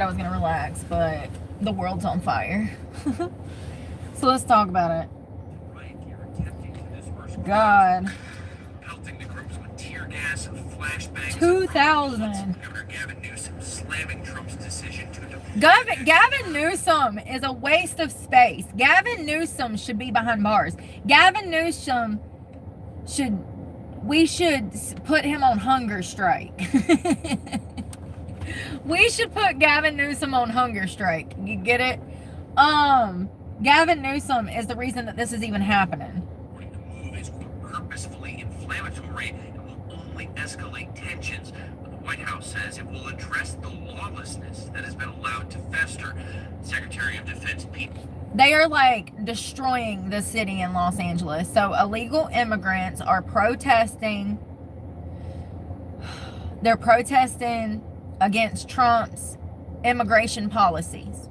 I was going to relax, but the world's on fire. So let's talk about it. God. 2000. Gavin Newsom is a waste of space. Gavin Newsom should be behind bars. Gavin Newsom we should put him on hunger strike. We should put Gavin Newsom on hunger strike. You get it? Gavin Newsom is the reason that this is even happening. The move is purposefully inflammatory and will only escalate tensions. But the White House says it will address the lawlessness that has been allowed to fester. Secretary of Defense Pete. They are like destroying the city in Los Angeles. So illegal immigrants are protesting. They're protesting against Trump's immigration policies.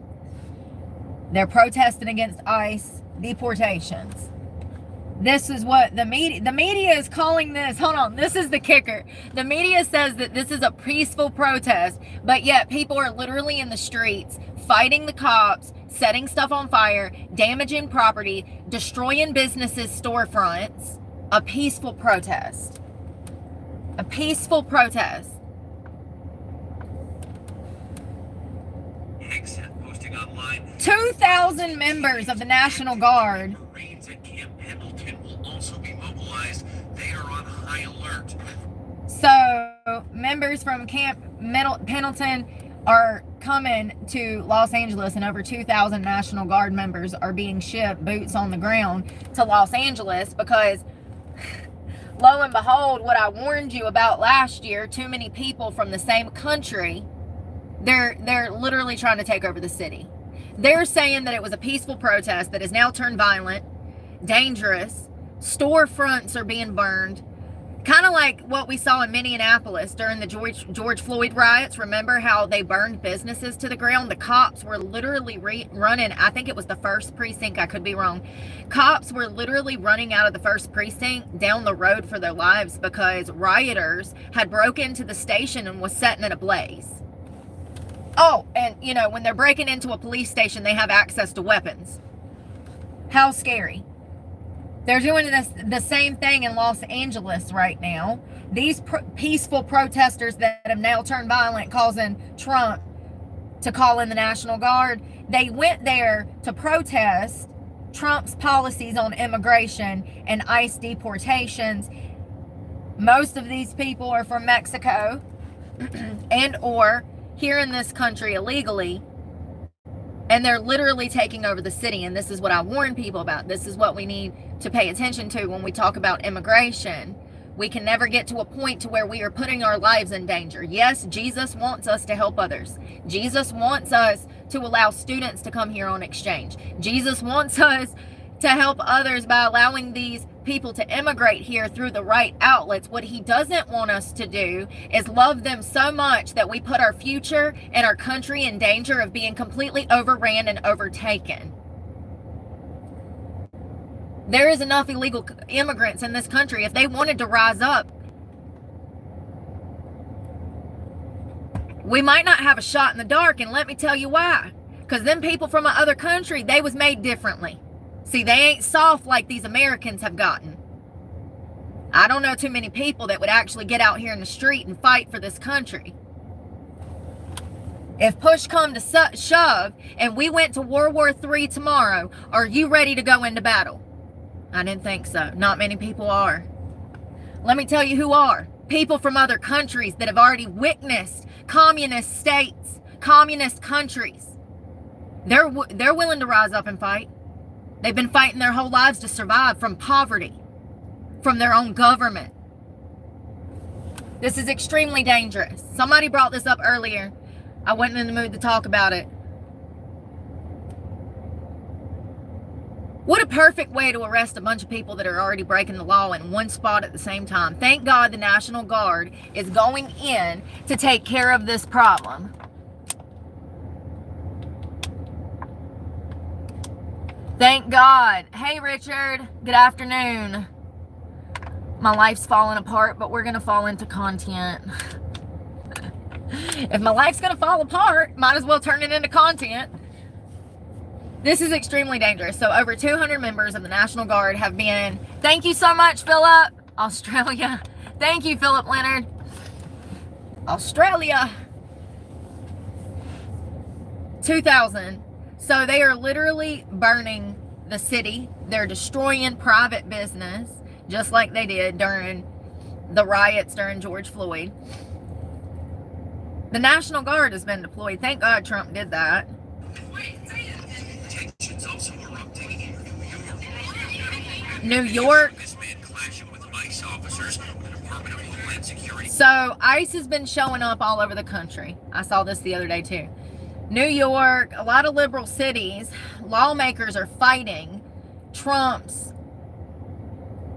They're protesting against ICE deportations. This is what the media is calling this. Hold on, this is the kicker. The media says that this is a peaceful protest, but yet people are literally in the streets fighting the cops, setting stuff on fire, damaging property, destroying businesses' storefronts. A peaceful protest. A peaceful protest. Posting online. 2,000 members of the National Guard. Marines at Camp Pendleton will also be mobilized. They are on high alert. So members from Camp Pendleton are coming to Los Angeles, and over 2,000 National Guard members are being shipped boots on the ground to Los Angeles because, lo and behold, what I warned you about last year, too many people from the same country, they're literally trying to take over the city. They're saying that it was a peaceful protest that has now turned violent, dangerous. Storefronts are being burned. Kind of like what we saw in Minneapolis during the George Floyd riots. Remember how they burned businesses to the ground? The cops were literally running. I think it was the 1st precinct. I could be wrong. Cops were literally running out of the 1st precinct down the road for their lives because rioters had broke into the station and was setting it ablaze. Oh, and you know, when they're breaking into a police station, they have access to weapons. How scary. They're doing the same thing in Los Angeles right now. These peaceful protesters that have now turned violent, causing Trump to call in the National Guard, they went there to protest Trump's policies on immigration and ICE deportations. Most of these people are from Mexico and or here in this country illegally. And they're literally taking over the city. And this is what I warn people about. This is what we need to pay attention to when we talk about immigration. We can never get to a point to where we are putting our lives in danger. Yes, Jesus wants us to help others. Jesus wants us to allow students to come here on exchange. Jesus wants us to help others by allowing these people to immigrate here through the right outlets. What he doesn't want us to do is love them so much that we put our future and our country in danger of being completely overran and overtaken. There is enough illegal immigrants in this country. If they wanted to rise up, we might not have a shot in the dark, and let me tell you why. Because them people from another country, they was made differently. See, they ain't soft like these Americans have gotten. I don't know too many people that would actually get out here in the street and fight for this country. If push come to shove and we went to World War III tomorrow, are you ready to go into battle? I didn't think so. Not many people are. Let me tell you who are. People from other countries that have already witnessed communist states, communist countries. They're willing to rise up and fight. They've been fighting their whole lives to survive from poverty, from their own government. This is extremely dangerous. Somebody brought this up earlier. I wasn't in the mood to talk about it. What a perfect way to arrest a bunch of people that are already breaking the law in one spot at the same time. Thank God the National Guard is going in to take care of this problem. Thank God. Hey, Richard. Good afternoon. My life's falling apart, but we're going to fall into content. If my life's going to fall apart, might as well turn it into content. This is extremely dangerous. So over 200 members of the National Guard have been... Thank you so much, Philip. Australia. Thank you, Philip Leonard. Australia. 2,000. So they are literally burning the city. They're destroying private business, just like they did during the riots during George Floyd. The National Guard has been deployed. Thank God Trump did that. Tensions also erupting in New York. This man clashing with ICE officers with the Department of Homeland Security. So ICE has been showing up all over the country. I saw this the other day too. New York, a lot of liberal cities, lawmakers are fighting Trump's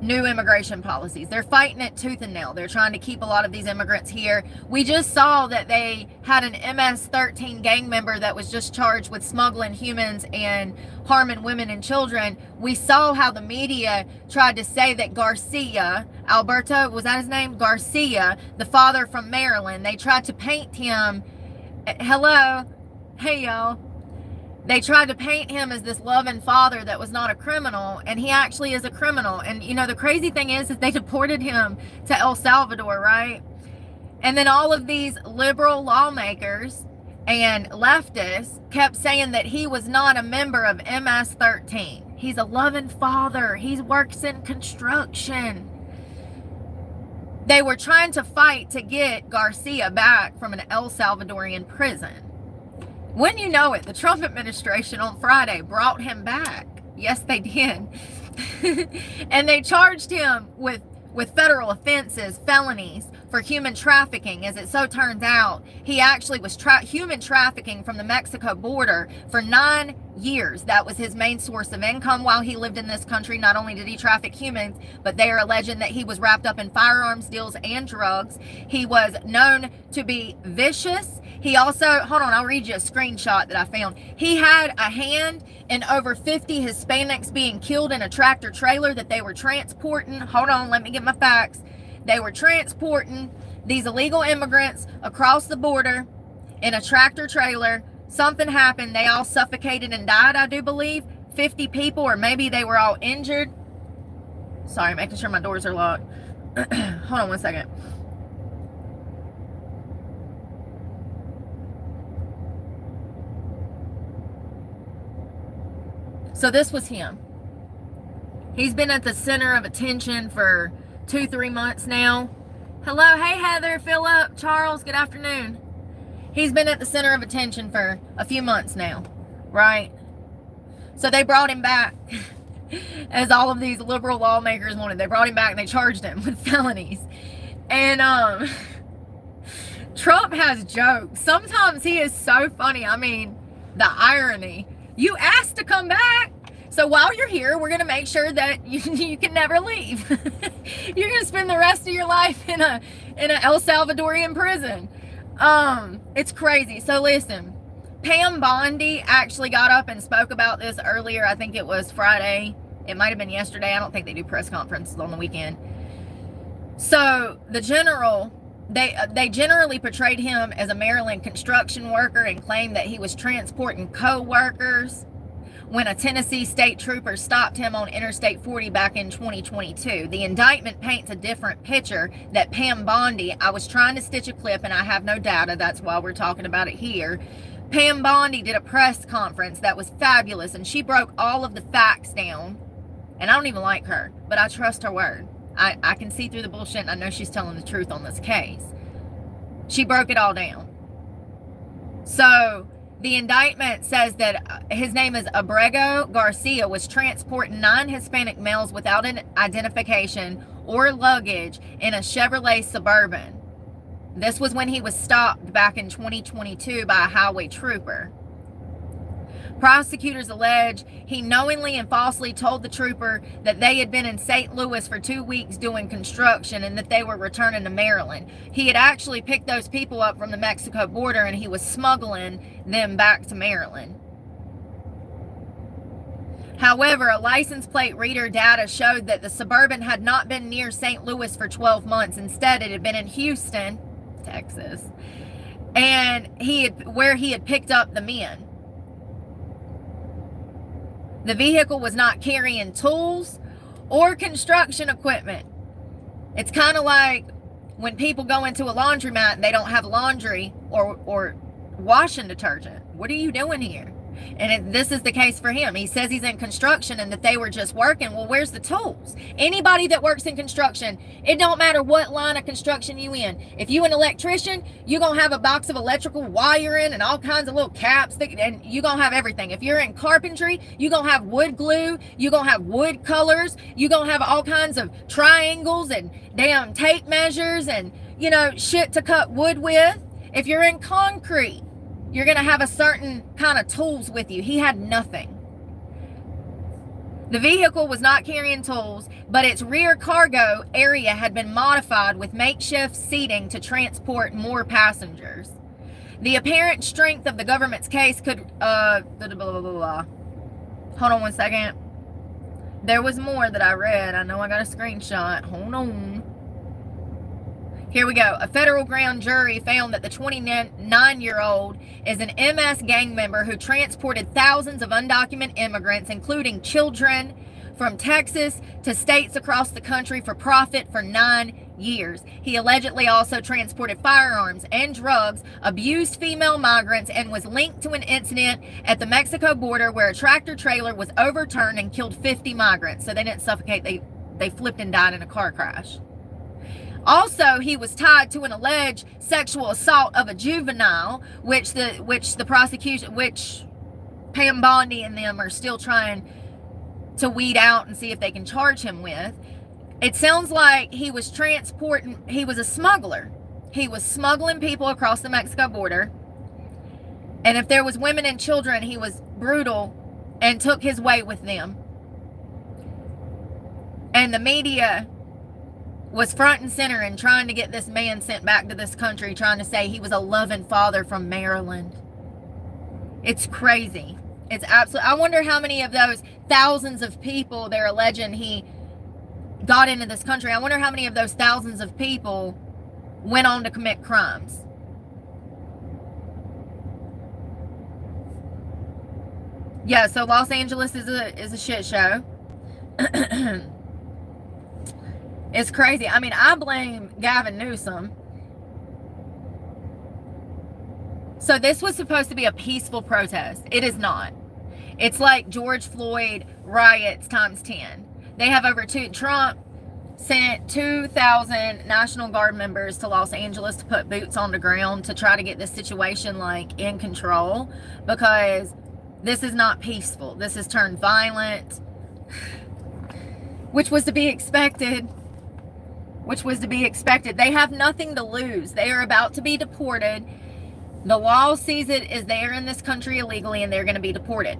new immigration policies. They're fighting it tooth and nail. They're trying to keep a lot of these immigrants here. We just saw that they had an MS-13 gang member that was just charged with smuggling humans and harming women and children. We saw how the media tried to say that Garcia, Alberto, was that his name? Garcia, the father from Maryland, they tried to paint him, hello, hey y'all, they tried to paint him as this loving father that was not a criminal, and he actually is a criminal. And you know, the crazy thing is they deported him to El Salvador, right? And then all of these liberal lawmakers and leftists kept saying that he was not a member of MS-13. He's a loving father. He works in construction. They were trying to fight to get Garcia back from an El Salvadorian prison. Wouldn't you know it, the Trump administration on Friday brought him back. Yes, they did. And they charged him with federal offenses, felonies for human trafficking. As it so turns out, he actually was human trafficking from the Mexico border for 9 years. That was his main source of income while he lived in this country. Not only did he traffic humans, but they are alleging that he was wrapped up in firearms deals and drugs. He was known to be vicious. He also, hold on, I'll read you a screenshot that I found. He had a hand in over 50 Hispanics being killed in a tractor trailer that they were transporting. Hold on, let me get my facts. They were transporting these illegal immigrants across the border in a tractor trailer. Something happened. They all suffocated and died, I do believe. 50 people, or maybe they were all injured. Sorry, making sure my doors are locked. Hold on one second. So this was him. He's been at the center of attention for 2-3 months now. Hello, hey Heather, Philip, Charles, good afternoon. He's been at the center of attention for a few months now, right? So they brought him back, as all of these liberal lawmakers wanted. They brought him back and they charged him with felonies. And Trump has jokes. Sometimes he is so funny. I mean, the irony. You asked to come back. So while you're here, we're going to make sure that you can never leave. You're going to spend the rest of your life in a El Salvadorian prison. It's crazy. So listen, Pam Bondi actually got up and spoke about this earlier. I think it was Friday. It might have been yesterday. I don't think they do press conferences on the weekend. So the general, they generally portrayed him as a Maryland construction worker and claimed that he was transporting co-workers when a Tennessee state trooper stopped him on Interstate 40 back in 2022. The indictment paints a different picture that Pam Bondi, I was trying to stitch a clip and I have no data, that's why we're talking about it here. Pam Bondi did a press conference that was fabulous, and she broke all of the facts down. And I don't even like her, but I trust her word. I can see through the bullshit, and I know she's telling the truth on this case. She broke it all down. So the indictment says that his name is Abrego Garcia, was transporting 9 Hispanic males without an identification or luggage in a Chevrolet Suburban. This was when he was stopped back in 2022 by a highway trooper. Prosecutors allege he knowingly and falsely told the trooper that they had been in St. Louis for 2 weeks doing construction and that they were returning to Maryland. He had actually picked those people up from the Mexico border and he was smuggling them back to Maryland. However, a license plate reader data showed that the Suburban had not been near St. Louis for 12 months. Instead, it had been in Houston, Texas. and where he had picked up the men. The vehicle was not carrying tools or construction equipment. It's kind of like when people go into a laundromat and they don't have laundry or washing detergent. What are you doing here? And this is the case for him. He says he's in construction and that they were just working. Well, where's the tools? Anybody that works in construction, it don't matter what line of construction you in. If you an electrician, you're going to have a box of electrical wiring and all kinds of little caps, and you're going to have everything. If you're in carpentry, you're going to have wood glue, you're going to have wood colors, you're going to have all kinds of triangles and damn tape measures and, you know, shit to cut wood with. If you're in concrete, you're going to have a certain kind of tools with you. He had nothing. The vehicle was not carrying tools, but its rear cargo area had been modified with makeshift seating to transport more passengers. The apparent strength of the government's case could... Hold on one second. There was more that I read. I know I got a screenshot. Hold on. Here we go. A federal grand jury found that the 29-year-old is an MS gang member who transported thousands of undocumented immigrants, including children, from Texas to states across the country for profit for 9 years. He allegedly also transported firearms and drugs, abused female migrants, and was linked to an incident at the Mexico border where a tractor trailer was overturned and killed 50 migrants. So they didn't suffocate, they flipped and died in a car crash. Also, he was tied to an alleged sexual assault of a juvenile, which the prosecution, which Pam Bondi and them are still trying to weed out and see if they can charge him with. It sounds like he was a smuggler. He was smuggling people across the Mexico border. And if there was women and children, he was brutal and took his way with them. And the media was front and center and trying to get this man sent back to this country, trying to say he was a loving father from Maryland. It's crazy. It's absolute. I wonder how many of those thousands of people they're alleging he got into this country. I wonder how many of those thousands of people went on to commit crimes. Yeah, so Los Angeles is a shit show. It's crazy. I mean, I blame Gavin Newsom. So this was supposed to be a peaceful protest. It is not. It's like George Floyd riots times 10. They have Trump sent 2,000 National Guard members to Los Angeles to put boots on the ground to try to get this situation like in control, because this is not peaceful. This has turned violent, which was to be expected. They have nothing to lose. They are about to be deported. The law sees it as they are in this country illegally and they're going to be deported.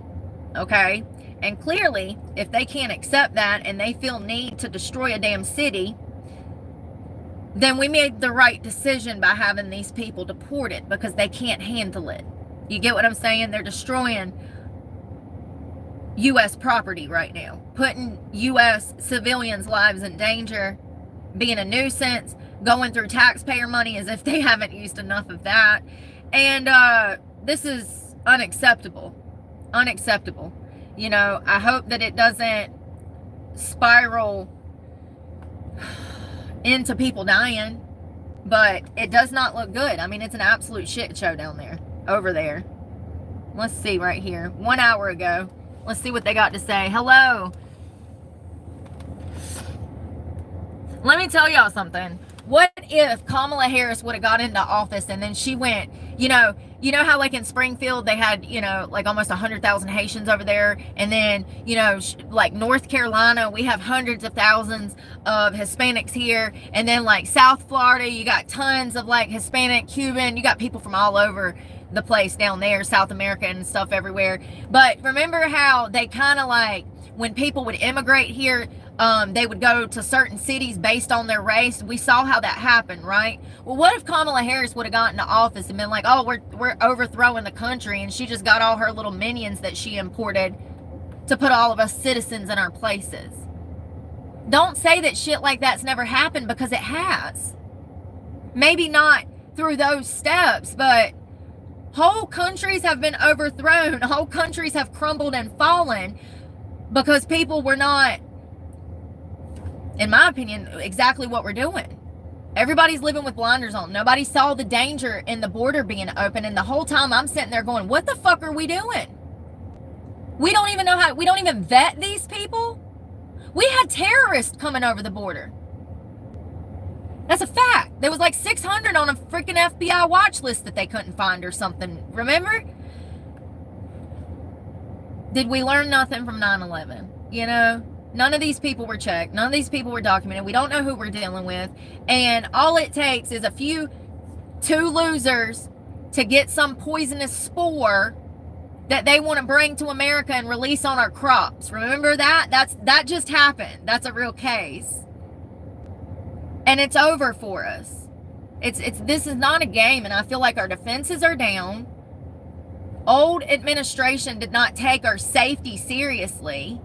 Okay? And clearly, if they can't accept that and they feel need to destroy a damn city, then we made the right decision by having these people deported, because they can't handle it. You get what I'm saying? They're destroying U.S. property right now, putting U.S. civilians' lives in danger, being a nuisance, going through taxpayer money as if they haven't used enough of that. And this is unacceptable. Unacceptable. You know, I hope that it doesn't spiral into people dying, but it does not look good. I mean, it's an absolute shit show down there, over there. Let's see right here. 1 hour ago. Let's see what they got to say. Hello. Let me tell y'all something. What if Kamala Harris would have got into office and then she went, you know how like in Springfield they had, like almost 100,000 Haitians over there, and then, like North Carolina, we have hundreds of thousands of Hispanics here, and then like South Florida, you got tons of like Hispanic, Cuban, you got people from all over the place down there, South America and stuff everywhere. But remember how they kind of like, when people would immigrate here, they would go to certain cities based on their race. We saw how that happened, right? Well, what if Kamala Harris would have gotten into office and been like, oh, we're overthrowing the country, and she just got all her little minions that she imported to put all of us citizens in our places? Don't say that shit like that's never happened, because it has. Maybe not through those steps, but whole countries have been overthrown. Whole countries have crumbled and fallen because people were not, in my opinion, exactly what we're doing. Everybody's living with blinders on. Nobody saw the danger in the border being open, and the whole time I'm sitting there going, what the fuck are we doing? We don't even know how, we don't even vet these people. We had terrorists coming over the border. That's a fact. There was like 600 on a freaking FBI watch list that they couldn't find or something. Remember? Did we learn nothing from 9/11? You know, none of these people were checked. None of these people were documented. We don't know who we're dealing with. And all it takes is two losers to get some poisonous spore that they want to bring to America and release on our crops. Remember that? That just happened. That's a real case. And it's over for us. This is not a game, and I feel like our defenses are down. Old administration did not take our safety seriously.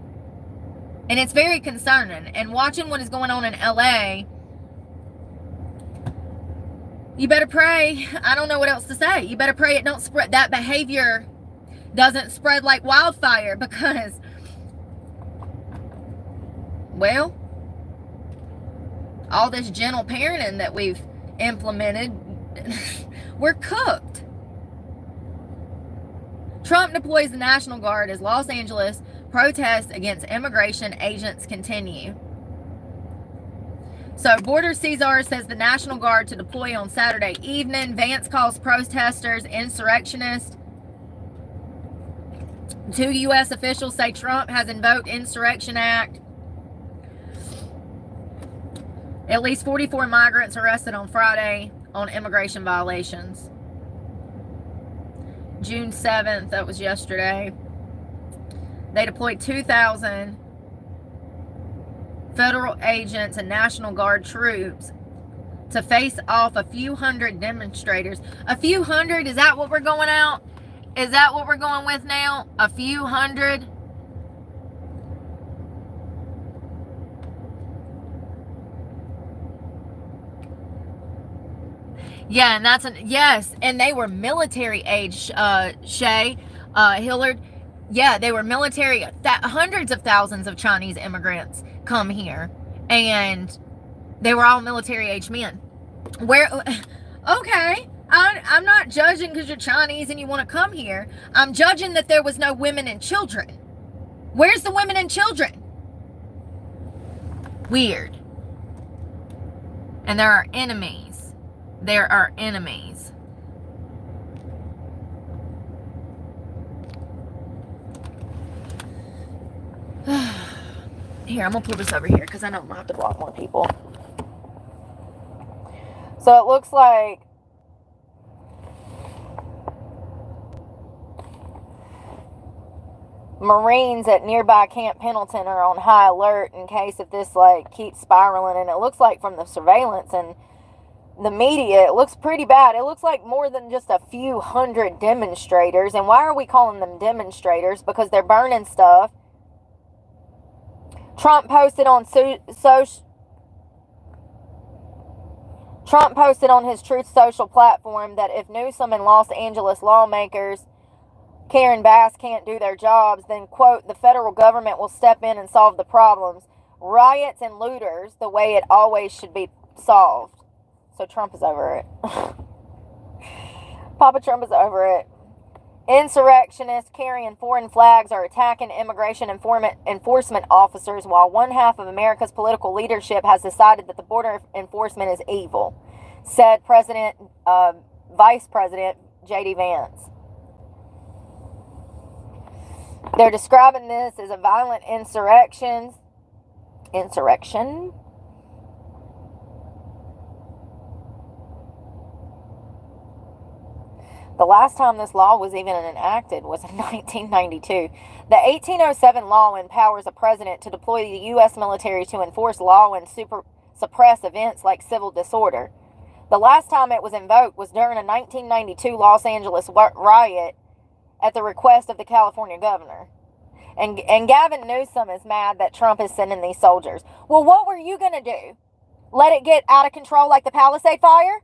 And it's very concerning. And watching what is going on in LA, you better pray. I don't know what else to say. You better pray it don't spread, that behavior doesn't spread like wildfire, because, well, all this gentle parenting that we've implemented, we're cooked. Trump deploys the National Guard as Los Angeles protests against immigration agents continue. So, Border Caesar says the National Guard to deploy on Saturday evening. Vance calls protesters insurrectionists. Two U.S. officials say Trump has invoked Insurrection Act. At least 44 migrants arrested on Friday on immigration violations. June 7th, that was yesterday. They deployed 2,000 federal agents and National Guard troops to face off a few hundred demonstrators. A few hundred? Is that what we're going out? Is that what we're going with now? A few hundred? Yeah, and that's yes, and they were military age, Shay, Hillard. Yeah, they were military. Hundreds of thousands of Chinese immigrants come here, and they were all military age men. Where, okay, I'm not judging because you're Chinese and you want to come here. I'm judging that there was no women and children. Where's the women and children? Weird. And there are enemies. There are enemies. Here, I'm going to pull this over here because I know I'm going to have to block more people. So it looks like Marines at nearby Camp Pendleton are on high alert in case if this keeps spiraling. And it looks like from the surveillance and the media, it looks pretty bad. It looks like more than just a few hundred demonstrators. And why are we calling them demonstrators? Because they're burning stuff. Trump posted on his Truth Social platform that if Newsom and Los Angeles lawmakers Karen Bass can't do their jobs, then, quote, the federal government will step in and solve the problems. Riots and looters, the way it always should be solved. So Trump is over it. Papa Trump is over it. Insurrectionists carrying foreign flags are attacking immigration enforcement officers, while one half of America's political leadership has decided that the border enforcement is evil, said Vice President J.D. Vance. They're describing this as a violent insurrection. The last time this law was even enacted was in 1992. The 1807 law empowers a president to deploy the U.S. military to enforce law and suppress events like civil disorder. The last time it was invoked was during a 1992 Los Angeles riot at the request of the California governor. And Gavin Newsom is mad that Trump is sending these soldiers. Well, what were you going to do? Let it get out of control like the Palisade fire?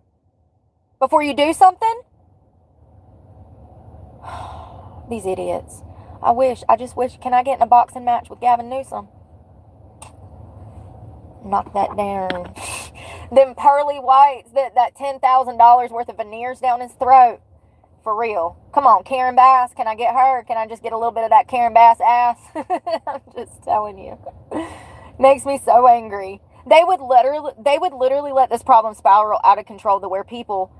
before you do something? These idiots. I just wish, can I get in a boxing match with Gavin Newsom? Knock that down. Them pearly whites, that $10,000 worth of veneers down his throat. For real. Come on, Karen Bass. Can I get her? Can I just get a little bit of that Karen Bass ass? I'm just telling you. Makes me so angry. They would literally let this problem spiral out of control to where people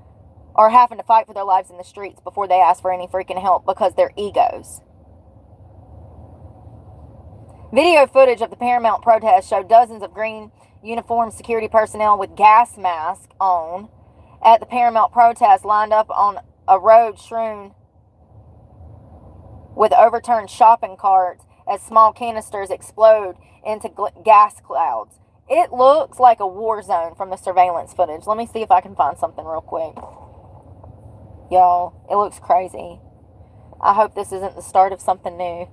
are having to fight for their lives in the streets before they ask for any freaking help because they're egos. Video footage of the Paramount protest showed dozens of green uniformed security personnel with gas masks on at the Paramount protest lined up on a road strewn with overturned shopping carts as small canisters explode into gas clouds. It looks like a war zone from the surveillance footage. Let me see if I can find something real quick. Y'all, it looks crazy. I hope this isn't the start of something new.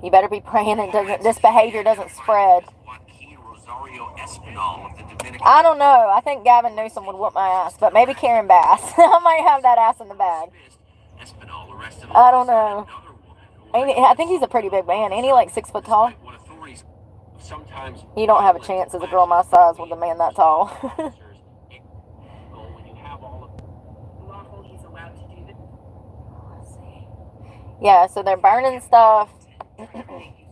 You better be praying this behavior doesn't spread. I don't know. I think Gavin Newsom would whoop my ass, but maybe Karen Bass. I might have that ass in the bag. I don't know. I think he's a pretty big man. Ain't he like 6 foot tall? You don't have a chance as a girl my size with a man that tall. Yeah, so they're burning stuff. Thank you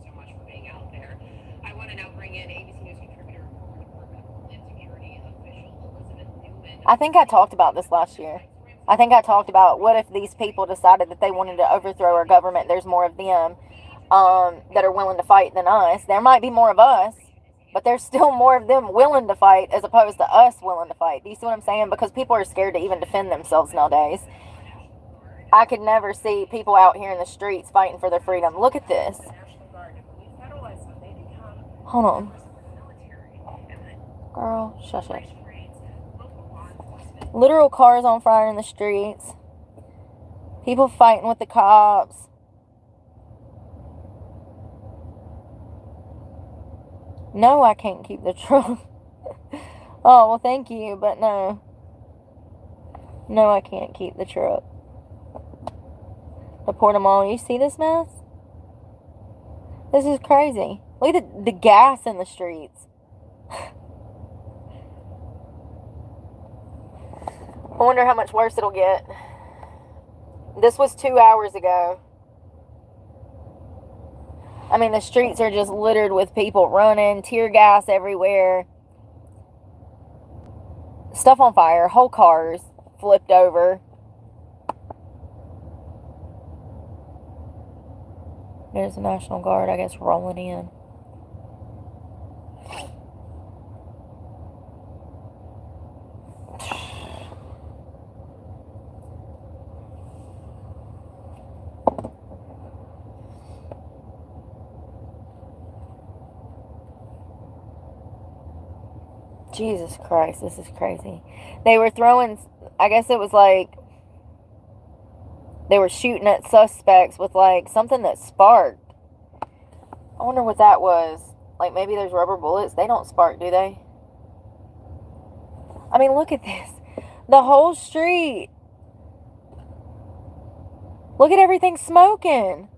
so much for being out there. I want to now bring in ABC News contributor, former Department of Homeland Security official Elizabeth Newman. I think I talked about this last year. I think I talked about what if these people decided that they wanted to overthrow our government. There's more of them that are willing to fight than us. There might be more of us, but there's still more of them willing to fight as opposed to us willing to fight. Do you see what I'm saying? Because people are scared to even defend themselves nowadays. I could never see people out here in the streets fighting for their freedom. Look at this. Hold on. Girl, shush it. Literal cars on fire in the streets. People fighting with the cops. No, I can't keep the truck. Oh, well, thank you, but no. No, I can't keep the truck. Report them all. You see this mess? This is crazy. Look at the gas in the streets. I wonder how much worse it'll get. This was 2 hours ago. I mean, the streets are just littered with people running, tear gas everywhere. Stuff on fire, whole cars flipped over. There's the National Guard, I guess, rolling in. Jesus Christ, this is crazy. They were throwing, I guess it was like, they were shooting at suspects with like something that sparked. I wonder what that was. Like maybe there's rubber bullets. They don't spark, do they? I mean, look at this. The whole street. Look at everything smoking.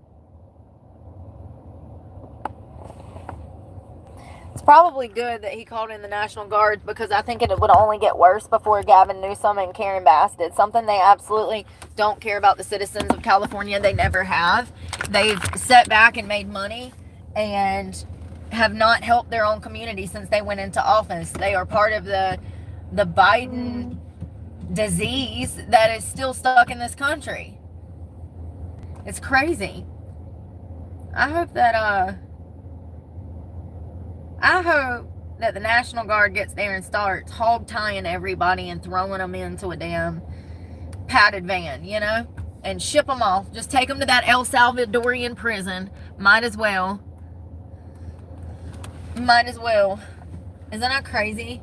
It's probably good that he called in the National Guard because I think it would only get worse before Gavin Newsom and Karen Bass did something. They absolutely don't care about the citizens of California. They never have. They've sat back and made money and have not helped their own community since they went into office. They are part of the Biden disease that is still stuck in this country. It's crazy. I hope that the National Guard gets there and starts hog tying everybody and throwing them into a damn padded van, you know, and ship them off. Just take them to that El Salvadorian prison. Might as well. Might as well. Isn't that crazy?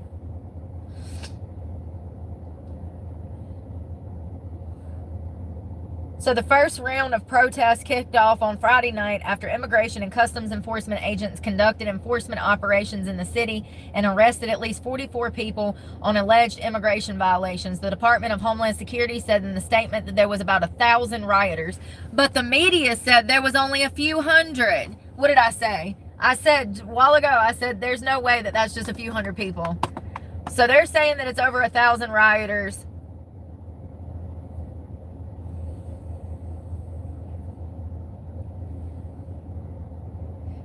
So the first round of protests kicked off on Friday night after Immigration and Customs Enforcement agents conducted enforcement operations in the city and arrested at least 44 people on alleged immigration violations. The Department of Homeland Security said in the statement that there was about 1,000 rioters, but the media said there was only a few hundred. What did I say? I said a while ago, I said there's no way that that's just a few hundred people. So they're saying that it's over 1,000 rioters.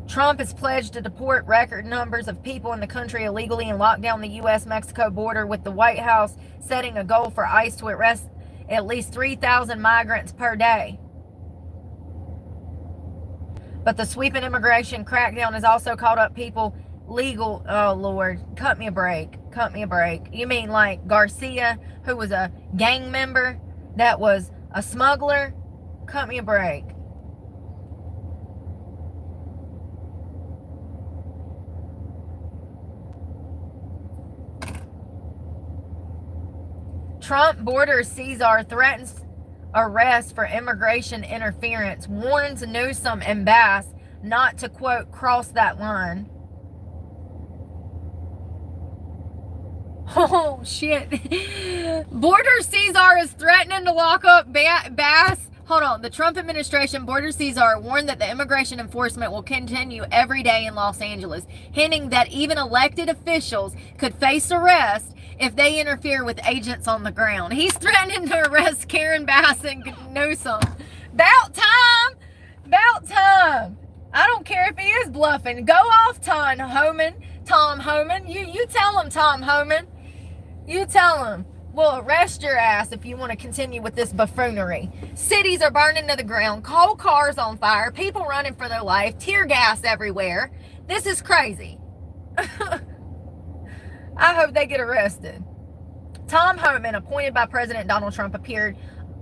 Trump has pledged to deport record numbers of people in the country illegally and lock down the U.S.-Mexico border, with the White House setting a goal for ICE to arrest at least 3,000 migrants per day. But the sweeping immigration crackdown has also caught up people legal. Oh, Lord. Cut me a break. Cut me a break. You mean like Garcia, who was a gang member that was a smuggler? Cut me a break. Trump border Caesar threatens arrest for immigration interference, warns Newsom and Bass not to, quote, cross that line. Oh, shit. Border Caesar is threatening to lock up Bass. Hold on. The Trump administration, Border Caesar, warned that the immigration enforcement will continue every day in Los Angeles, hinting that even elected officials could face arrest if they interfere with agents on the ground. He's threatening to arrest Karen Bass and Newsom. About time. About time. I don't care if he is bluffing. Go off, Tom Homan. You tell him, Tom Homan. You tell him. We'll arrest your ass if you want to continue with this buffoonery. Cities are burning to the ground. Coal cars on fire. People running for their life. Tear gas everywhere. This is crazy. I hope they get arrested. Tom Homan, appointed by President Donald Trump, appeared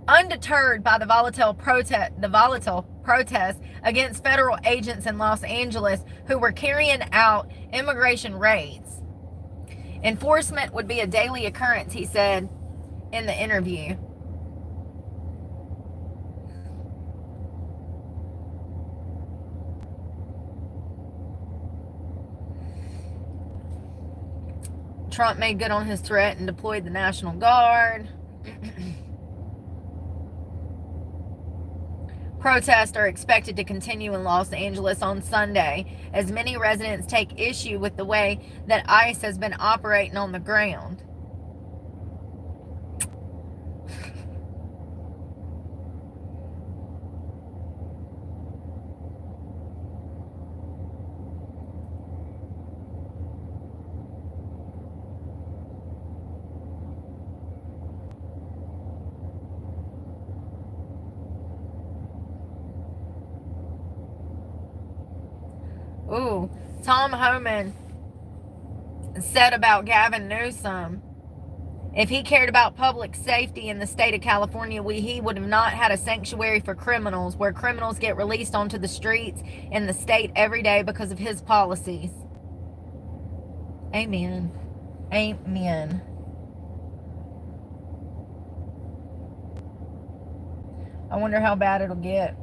undeterred by the volatile protests against federal agents in Los Angeles who were carrying out immigration raids. Enforcement would be a daily occurrence, he said in the interview. Trump made good on his threat and deployed the National Guard. Protests are expected to continue in Los Angeles on Sunday, as many residents take issue with the way that ICE has been operating on the ground. Ooh, Tom Homan said about Gavin Newsom, if he cared about public safety in the state of California, he would have not had a sanctuary for criminals where criminals get released onto the streets in the state every day because of his policies. Amen. Amen. I wonder how bad it'll get.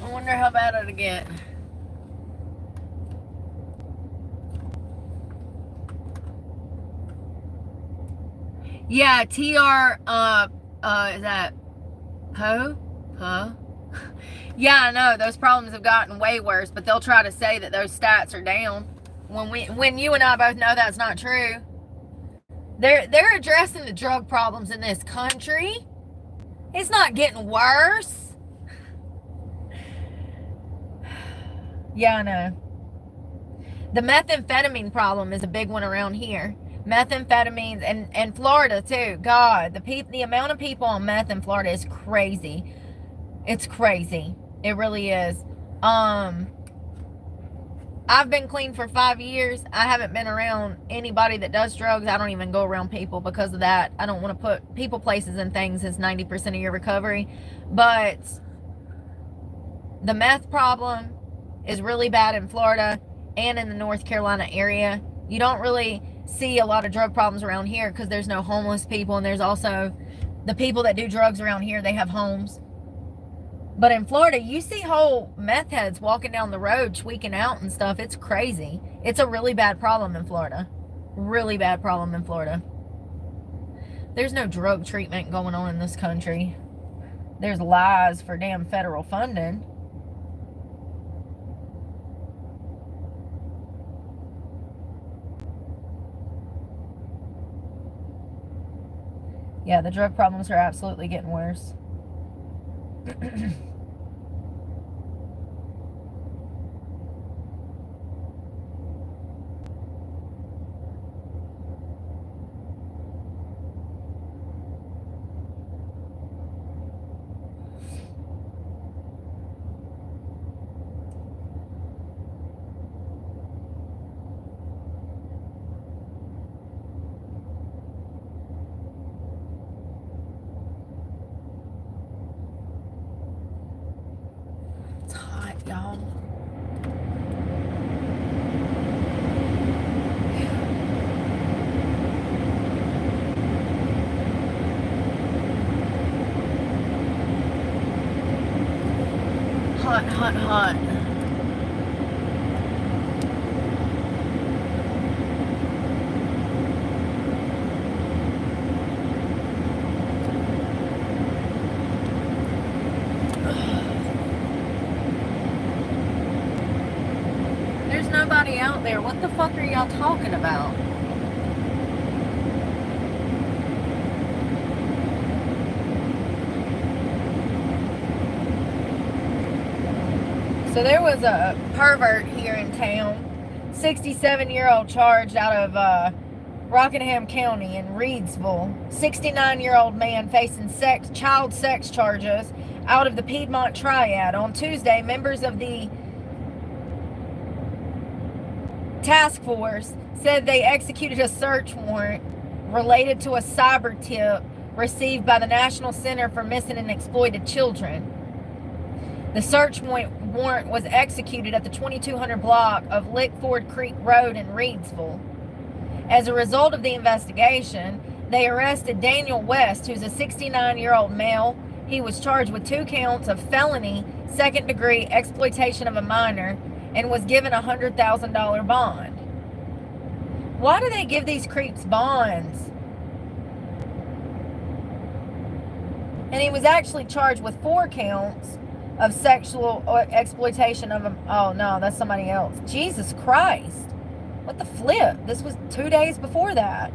I wonder how bad it'll get. Yeah, TR, is that Poe? Poe? Yeah, I know, those problems have gotten way worse, but they'll try to say that those stats are down. When you and I both know that's not true. They're addressing the drug problems in this country. It's not getting worse. Yeah, I know. The methamphetamine problem is a big one around here. Methamphetamines and Florida too. God, the amount of people on meth in Florida is crazy. It's crazy. It really is. I've been clean for 5 years. I haven't been around anybody that does drugs. I don't even go around people because of that. I don't want to put people, places, and things as 90% of your recovery. But the meth problem is really bad in Florida and in the North Carolina area. You don't really see a lot of drug problems around here because there's no homeless people, and there's also the people that do drugs around here, they have homes. But in Florida, you see whole meth heads walking down the road tweaking out and stuff. It's crazy. It's a really bad problem in Florida. Really bad problem in Florida. There's no drug treatment going on in this country. There's lies for damn federal funding. Yeah, the drug problems are absolutely getting worse. It's hot, y'all. Hot, hot, hot. There's nobody out there. What the fuck are y'all talking about? So there was a pervert here in town, 67-year-old charged out of Rockingham County in Reedsville. 69-year-old man facing child sex charges out of the Piedmont Triad. On Tuesday, members of the task force said they executed a search warrant related to a cyber tip received by the National Center for Missing and Exploited Children. The search warrant was executed at the 2200 block of Lickford Creek Road in Reedsville. As a result of the investigation, they arrested Daniel West, who's a 69-year-old male. He was charged with 2 counts of felony second-degree exploitation of a minor and was given a $100,000 bond. Why do they give these creeps bonds? And he was actually charged with 4 counts of sexual exploitation of a... Oh, no, that's somebody else. Jesus Christ. What the flip? This was 2 days before that.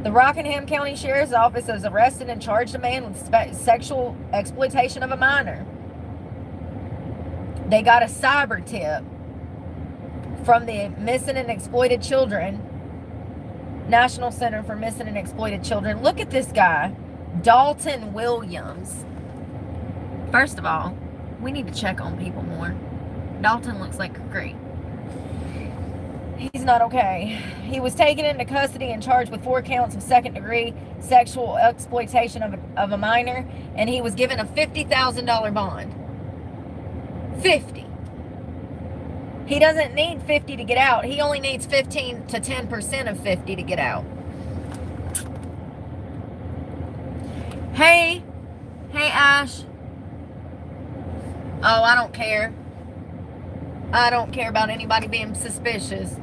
The Rockingham County Sheriff's Office has arrested and charged a man with sexual exploitation of a minor. They got a cyber tip from the Missing and Exploited Children, National Center for Missing and Exploited Children. Look at this guy, Dalton Williams. First of all, we need to check on people more. Dalton looks like a creep. He's not okay. He was taken into custody and charged with 4 counts of second-degree sexual exploitation of a minor, and he was given a $50,000 bond. 50. He doesn't need 50 to get out. He only needs 15 to 10% of 50 to get out. Hey Ash. Oh, I don't care. I don't care about anybody being suspicious.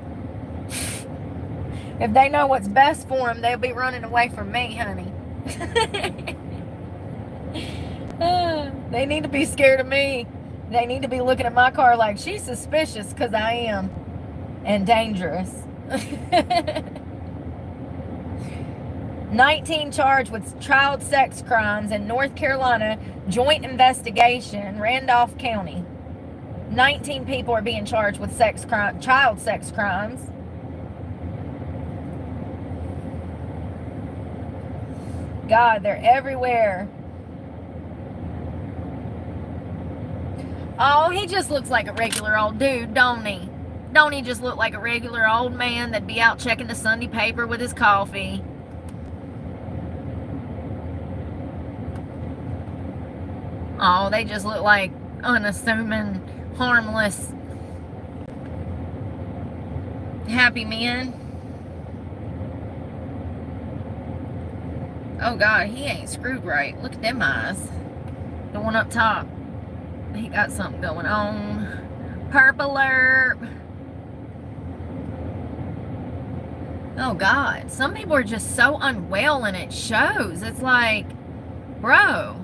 If they know what's best for them, they'll be running away from me, honey. They need to be scared of me. They need to be looking at my car like, she's suspicious, because I am. And dangerous. 19 charged with child sex crimes in North Carolina joint investigation, Randolph County. 19 people are being charged with child sex crimes. God, they're everywhere. Oh, he just looks like a regular old dude, don't he? Don't he just look like a regular old man that'd be out checking the Sunday paper with his coffee? Oh, they just look like unassuming, harmless, happy men. Oh God, he ain't screwed right. Look at them eyes. The one up top. He got something going on. Purple-er. Oh God, some people are just so unwell and it shows. It's like, bro,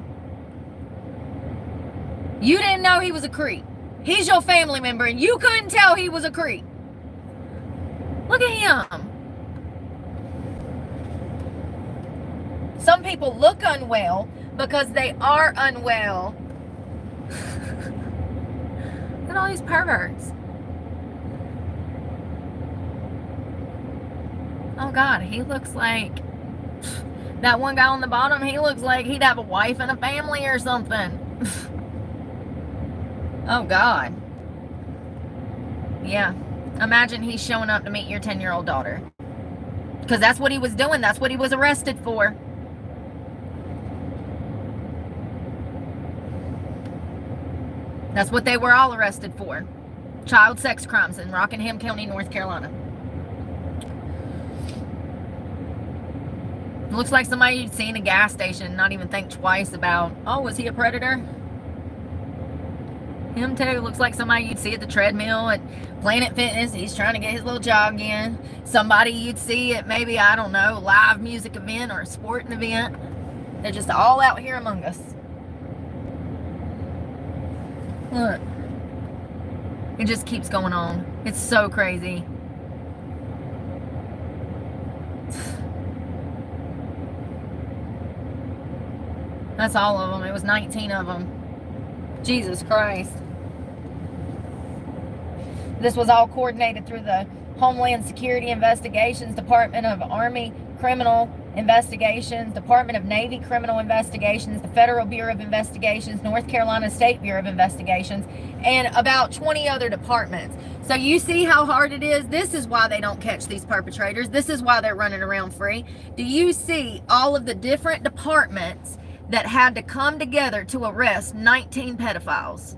you didn't know he was a creep. He's your family member and you couldn't tell he was a creep. Look at him. Some people look unwell because they are unwell. Look at all these perverts. Oh God, he looks like that one guy on the bottom. He looks like he'd have a wife and a family or something. Oh God. Yeah. Imagine he's showing up to meet your 10-year-old daughter. Because that's what he was doing. That's what he was arrested for. That's what they were all arrested for. Child sex crimes in Rockingham County, North Carolina. Looks like somebody you'd see in a gas station and not even think twice about, oh, was he a predator? Him too. Looks like somebody you'd see at the treadmill at Planet Fitness. He's trying to get his little jog in. Somebody you'd see at maybe, I don't know, live music event or a sporting event. They're just all out here among us. Look. It just keeps going on. It's so crazy. That's all of them. It was 19 of them. Jesus Christ. This was all coordinated through the Homeland Security Investigations, Department of Army Criminal Investigations, Department of Navy Criminal Investigations, the Federal Bureau of Investigations, North Carolina State Bureau of Investigations, and about 20 other departments. So you see how hard it is? This is why they don't catch these perpetrators. This is why they're running around free. Do you see all of the different departments that had to come together to arrest 19 pedophiles?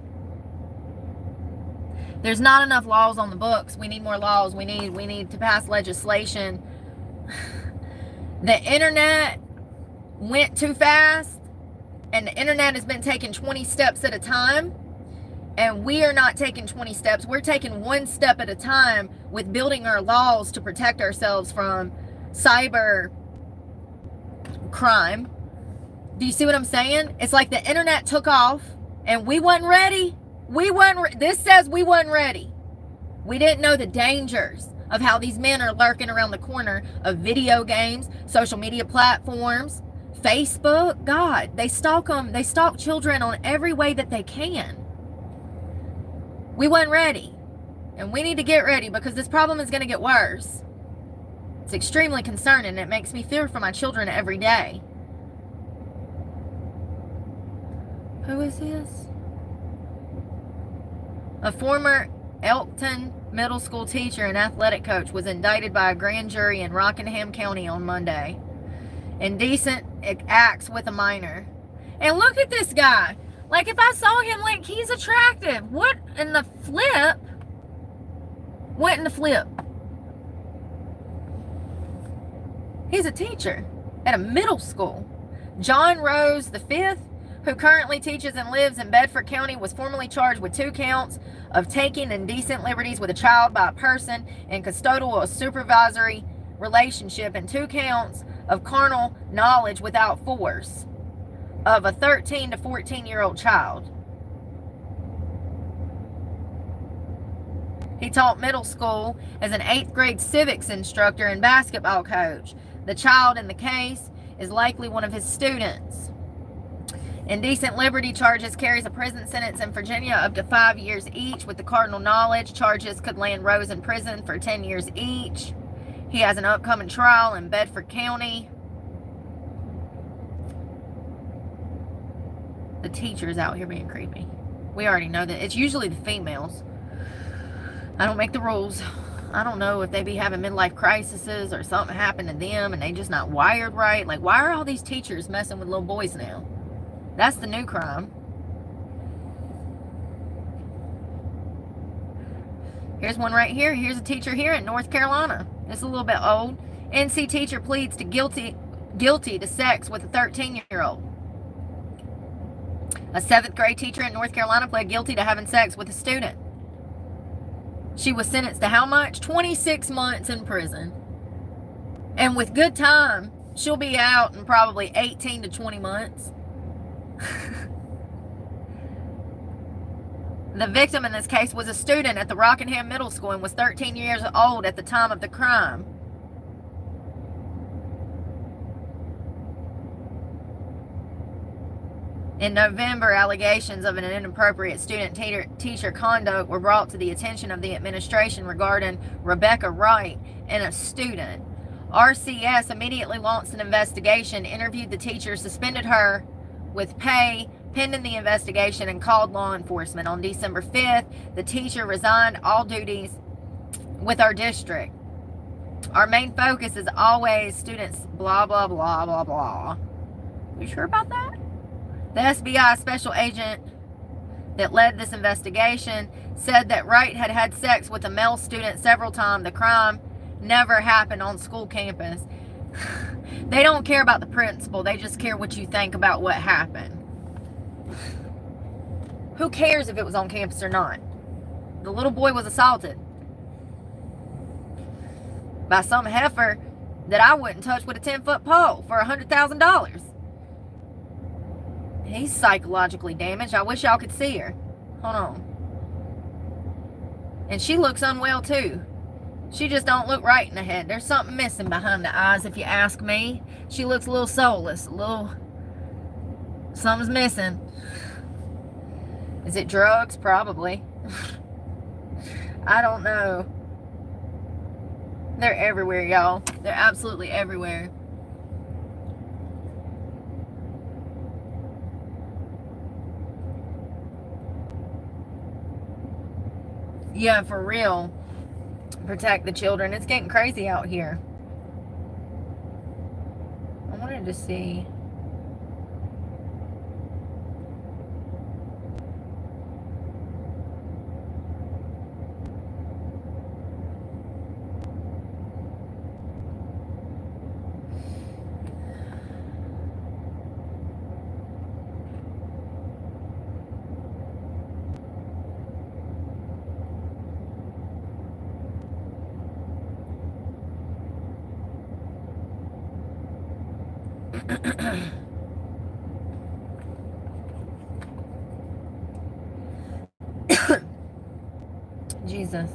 There's not enough laws on the books. We need more laws. We need to pass legislation. The internet went too fast, and the internet has been taking 20 steps at a time, and we are not taking 20 steps. We're taking one step at a time with building our laws to protect ourselves from cyber crime. Do you see what I'm saying? It's like the internet took off and we wasn't ready. This says we wasn't ready. We didn't know the dangers of how these men are lurking around the corner of video games, social media platforms, Facebook. God, they stalk them. They stalk children on every way that they can. We wasn't ready. And we need to get ready because this problem is going to get worse. It's extremely concerning. It makes me fear for my children every day. Who is this? A former Elkton middle school teacher and athletic coach was indicted by a grand jury in Rockingham County on Monday. Indecent acts with a minor. And look at this guy. Like, if I saw him, like, he's attractive. What in the flip? What in the flip? He's a teacher at a middle school. John Rose V, who currently teaches and lives in Bedford County, was formally charged with 2 counts of taking indecent liberties with a child by a person in custodial or supervisory relationship and 2 counts of carnal knowledge without force of a 13 to 14-year-old child. He taught middle school as an 8th grade civics instructor and basketball coach. The child in the case is likely one of his students. Indecent liberty charges carries a prison sentence in Virginia up to 5 years each. With the cardinal knowledge, charges could land Rose in prison for 10 years each. He has an upcoming trial in Bedford County. The teacher's out here being creepy. We already know that. It's usually the females. I don't make the rules. I don't know if they be having midlife crises or something happened to them and they just not wired right. Like, why are all these teachers messing with little boys now? That's the new crime. Here's one right here. Here's a teacher here in North Carolina. It's a little bit old. NC teacher pleads to guilty to sex with a 13-year-old. A 7th grade teacher in North Carolina pled guilty to having sex with a student. She was sentenced to how much? 26 months in prison. And with good time, she'll be out in probably 18 to 20 months. The victim in this case was a student at the Rockingham Middle School and was 13 years old at the time of the crime. In November, allegations of an inappropriate student-teacher conduct were brought to the attention of the administration regarding Rebecca Wright and a student. RCS immediately launched an investigation, interviewed the teacher, suspended her with pay pending the investigation, and called law enforcement. On December 5th, the teacher resigned all duties with our district. Our main focus is always students, blah, blah, blah, blah, blah. You sure about that? The SBI special agent that led this investigation said that Wright had had sex with a male student several times. The crime never happened on school campus. They don't care about the principal. They just care what you think about what happened. Who cares if it was on campus or not? The little boy was assaulted by some heifer that I wouldn't touch with a 10-foot pole for $100,000. He's psychologically damaged. I wish y'all could see her. Hold on. And she looks unwell too. She just don't look right in the head. There's something missing behind the eyes, if you ask me. She looks a little soulless. Something's missing. Is it drugs? Probably. I don't know. They're everywhere, y'all. They're absolutely everywhere. Yeah, for real. Protect the children. It's getting crazy out here. I wanted to see. Jesus.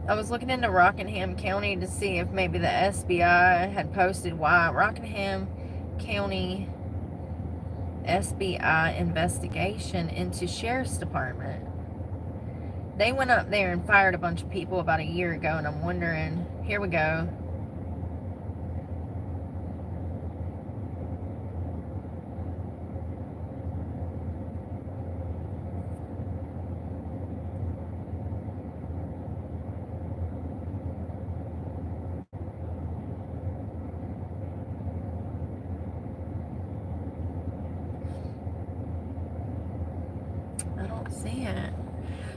I was looking into Rockingham County to see if maybe the SBI had posted why. Rockingham County SBI investigation into Sheriff's Department. They went up there and fired a bunch of people about a year ago, and I'm wondering, here we go. See it.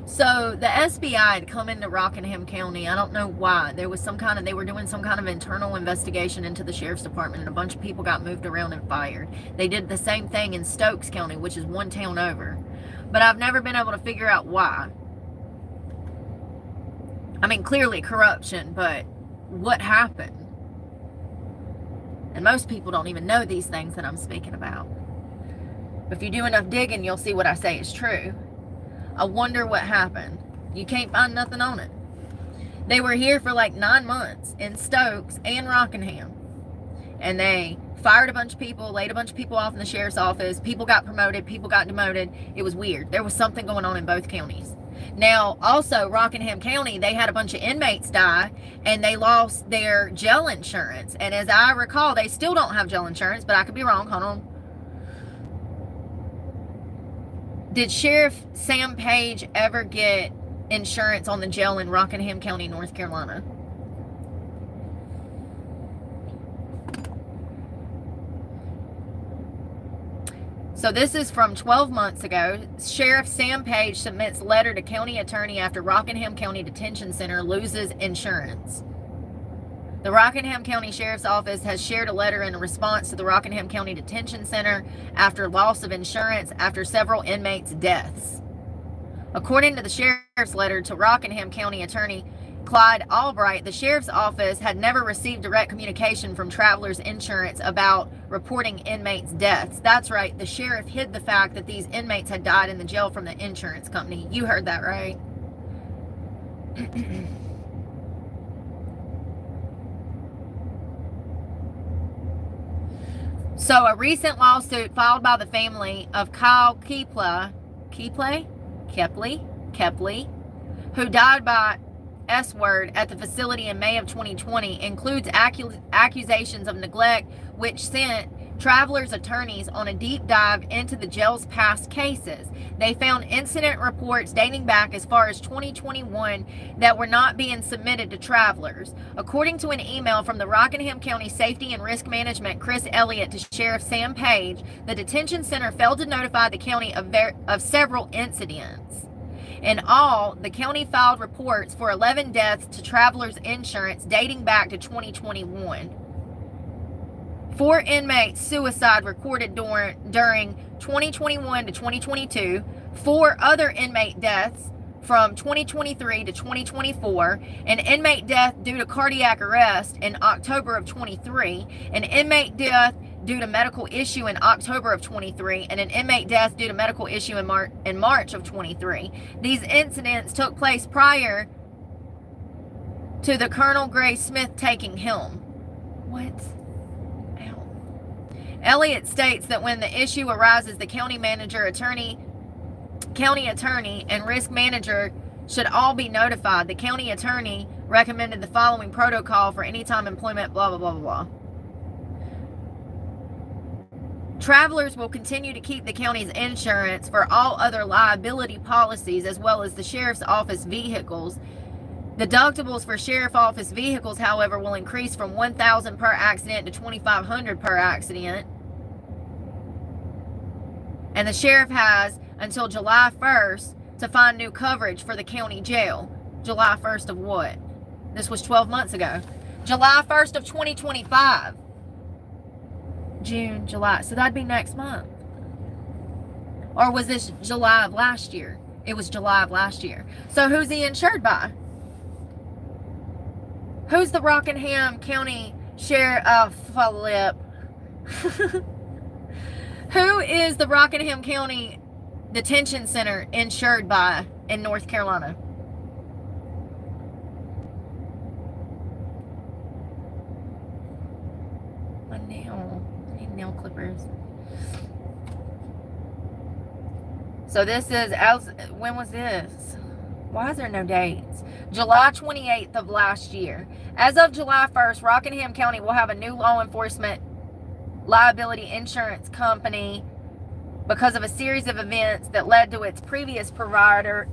So the SBI had come into Rockingham County. I don't know why. There was they were doing some kind of internal investigation into the Sheriff's Department, and a bunch of people got moved around and fired. They did the same thing in Stokes County, which is one town over. But I've never been able to figure out why. I mean, clearly corruption, but what happened? And most people don't even know these things that I'm speaking about. But if you do enough digging, you'll see what I say is true. I wonder what happened. You can't find nothing on it. They were here for like 9 months in Stokes and Rockingham. And they fired a bunch of people, laid a bunch of people off in the sheriff's office. People got promoted, people got demoted. It was weird. There was something going on in both counties. Now, also, Rockingham County, they had a bunch of inmates die, and they lost their jail insurance. And as I recall, they still don't have jail insurance, but I could be wrong. Hold on. Did Sheriff Sam Page ever get insurance on the jail in Rockingham County, North Carolina? So this is from 12 months ago. Sheriff Sam Page submits letter to county attorney after Rockingham County Detention Center loses insurance. The Rockingham County Sheriff's Office has shared a letter in response to the Rockingham County Detention Center after loss of insurance after several inmates' deaths. According to the sheriff's letter to Rockingham County Attorney Clyde Albright, the sheriff's office had never received direct communication from Travelers Insurance about reporting inmates' deaths. That's right, the sheriff hid the fact that these inmates had died in the jail from the insurance company. You heard that right. So a recent lawsuit filed by the family of Kyle Kepley, who died by S-word at the facility in May of 2020, includes accusations of neglect, which sent Travelers attorneys on a deep dive into the jail's past cases. They found incident reports dating back as far as 2021 that were not being submitted to Travelers. According to an email from the Rockingham County Safety and Risk Management Chris Elliott to Sheriff Sam Page, the detention center failed to notify the county of several incidents. In all, the county filed reports for 11 deaths to Travelers Insurance dating back to 2021. 4 inmates' suicide recorded during 2021 to 2022, 4 other inmate deaths from 2023 to 2024, an inmate death due to cardiac arrest in October of 23, an inmate death due to medical issue in October of 23, and an inmate death due to medical issue in March of 23. These incidents took place prior to the Colonel Gray Smith taking helm. What? Ow. Elliott states that when the issue arises, the county manager, county attorney, and risk manager should all be notified. The county attorney recommended the following protocol for anytime employment, blah, blah, blah, blah, blah. Travelers will continue to keep the county's insurance for all other liability policies as well as the sheriff's office vehicles. The deductibles for sheriff office vehicles, however, will increase from $1,000 per accident to $2,500 per accident. And the sheriff has until July 1st to find new coverage for the county jail. July 1st of what? This was 12 months ago. July 1st of 2025. June, July. So that'd be next month. Or was this July of last year? It was July of last year. So who's he insured by? Who's the Rockingham County Sheriff? Flip. Who is the Rockingham County Detention Center insured by in North Carolina? My nail. I need nail clippers. So this is, when was this? Why is there no dates? July 28th of last year. As of July 1st, Rockingham County will have a new law enforcement liability insurance company because of a series of events that led to its previous provider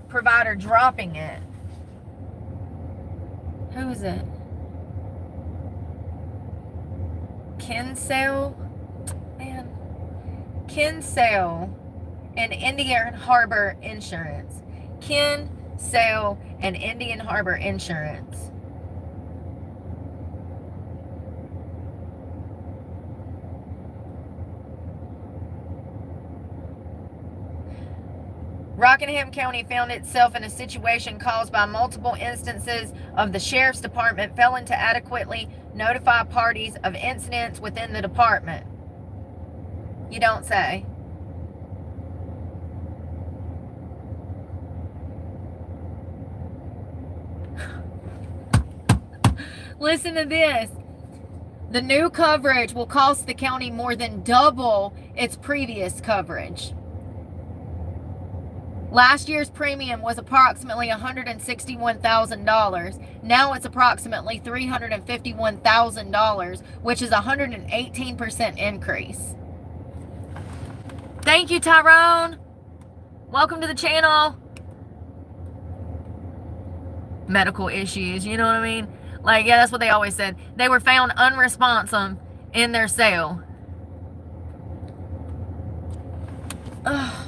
dropping it. Who is it? Kinsale? Man. Kinsale and Indian Harbor Insurance. Kinsale and Indian Harbor Insurance. Rockingham County found itself in a situation caused by multiple instances of the Sheriff's Department failing to adequately notify parties of incidents within the department. You don't say. Listen to this. The new coverage will cost the county more than double its previous coverage. Last year's premium was approximately $161,000. Now it's approximately $351,000, which is a 118% increase. Thank you, Tyrone. Welcome to the channel. Medical issues, you know what I mean? Like, yeah, that's what they always said. They were found unresponsive in their cell. Ugh.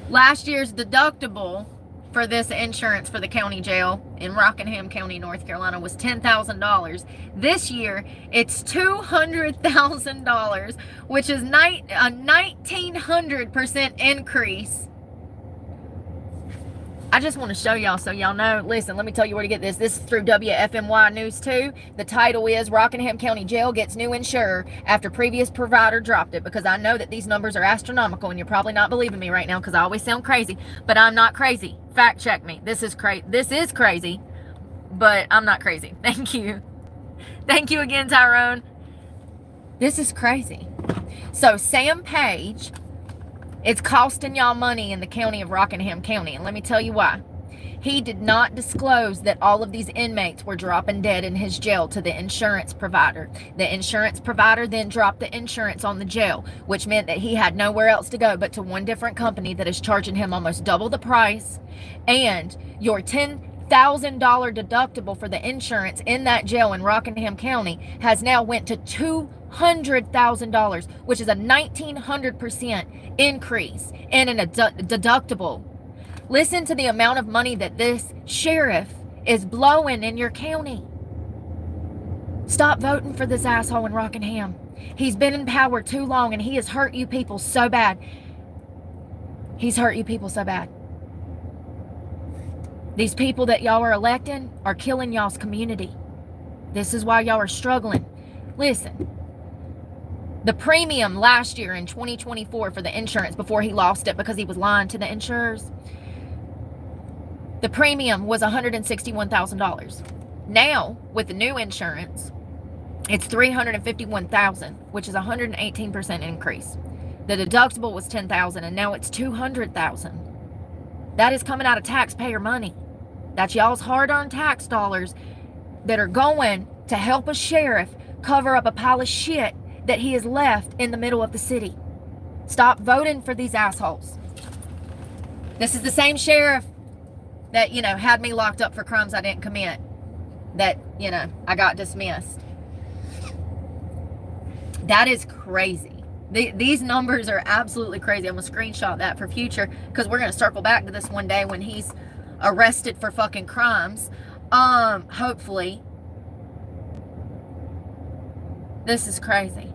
Last year's deductible for this insurance for the county jail in Rockingham County, North Carolina was $10,000. This year, it's $200,000, which is a 1,900% increase. I just want to show y'all so y'all know. Listen, let me tell you where to get this. This is through WFMY News 2. The title is Rockingham County Jail Gets New Insurer After Previous Provider Dropped It. Because I know that these numbers are astronomical and you're probably not believing me right now because I always sound crazy. But I'm not crazy. Fact check me. This is crazy. But I'm not crazy. Thank you. Thank you again, Tyrone. This is crazy. So Sam Page... It's costing y'all money in the county of Rockingham County, and let me tell you why. He did not disclose that all of these inmates were dropping dead in his jail to the insurance provider. The insurance provider then dropped the insurance on the jail, which meant that he had nowhere else to go but to one different company that is charging him almost double the price. And your $10,000 deductible for the insurance in that jail in Rockingham County has now went to $200,000, which is a 1,900% increase in a deductible. Listen to the amount of money that this sheriff is blowing in your county. Stop voting for this asshole in Rockingham. He's been in power too long and he has hurt you people so bad. He's hurt you people so bad. These people that y'all are electing are killing y'all's community. This is why y'all are struggling. Listen. The premium last year in 2024 for the insurance before he lost it because he was lying to the insurers, the premium was $161,000. Now, with the new insurance, it's $351,000, which is a 118% increase. The deductible was $10,000 and now it's $200,000. That is coming out of taxpayer money. That's y'all's hard-earned tax dollars that are going to help a sheriff cover up a pile of shit that he has left in the middle of the city. Stop voting for these assholes. This is the same sheriff that, had me locked up for crimes I didn't commit. That, I got dismissed. That is crazy. These numbers are absolutely crazy. I'm going to screenshot that for future because we're going to circle back to this one day when he's arrested for fucking crimes. Hopefully. This is crazy.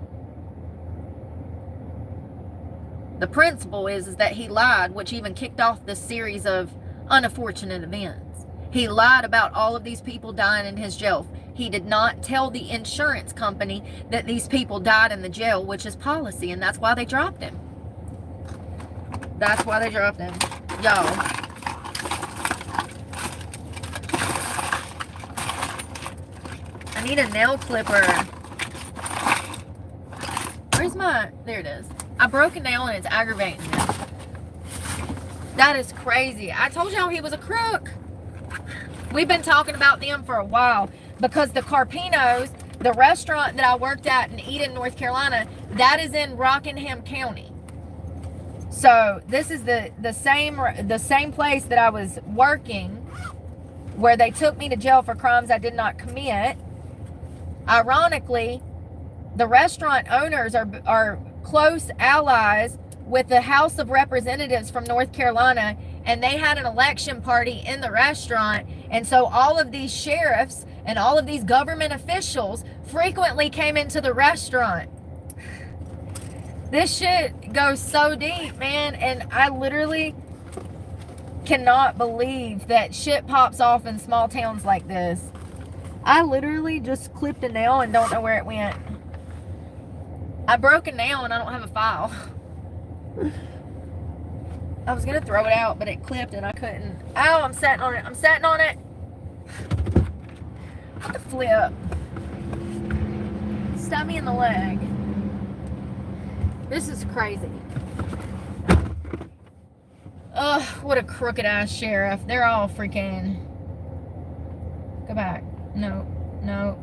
The principle is that he lied, which even kicked off this series of unfortunate events. He lied about all of these people dying in his jail. He did not tell the insurance company that these people died in the jail, which is policy, and that's why they dropped him. That's why they dropped him. Y'all. I need a nail clipper. Where's my... There it is. I broke a nail and it's aggravating me. That is crazy. I told y'all he was a crook. We've been talking about them for a while because the Carpinos, the restaurant that I worked at in Eden, North Carolina, that is in Rockingham County. So this is the same place that I was working where they took me to jail for crimes I did not commit. Ironically, the restaurant owners are close allies with the House of Representatives from North Carolina, and they had an election party in the restaurant, and so all of these sheriffs and all of these government officials frequently came into the restaurant. This shit goes so deep, man, and I literally cannot believe that shit pops off in small towns like this. I literally just clipped a nail and don't know where it went. I broke a nail and I don't have a file. I was gonna throw it out, but it clipped and I couldn't. Ow, I'm sitting on it. I'm sitting on it. What the flip? Stab me in the leg. This is crazy. Ugh, what a crooked ass sheriff. They're all freaking. Go back. No, no.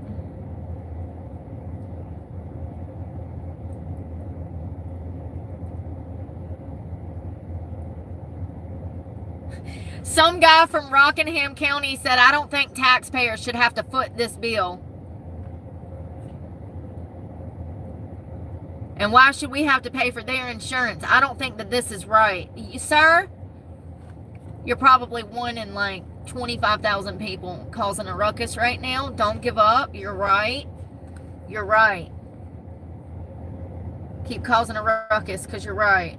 Some guy from Rockingham County said, I don't think taxpayers should have to foot this bill. And why should we have to pay for their insurance? I don't think that this is right. Sir, you're probably one in like 25,000 people causing a ruckus right now. Don't give up. You're right. You're right. Keep causing a ruckus because you're right.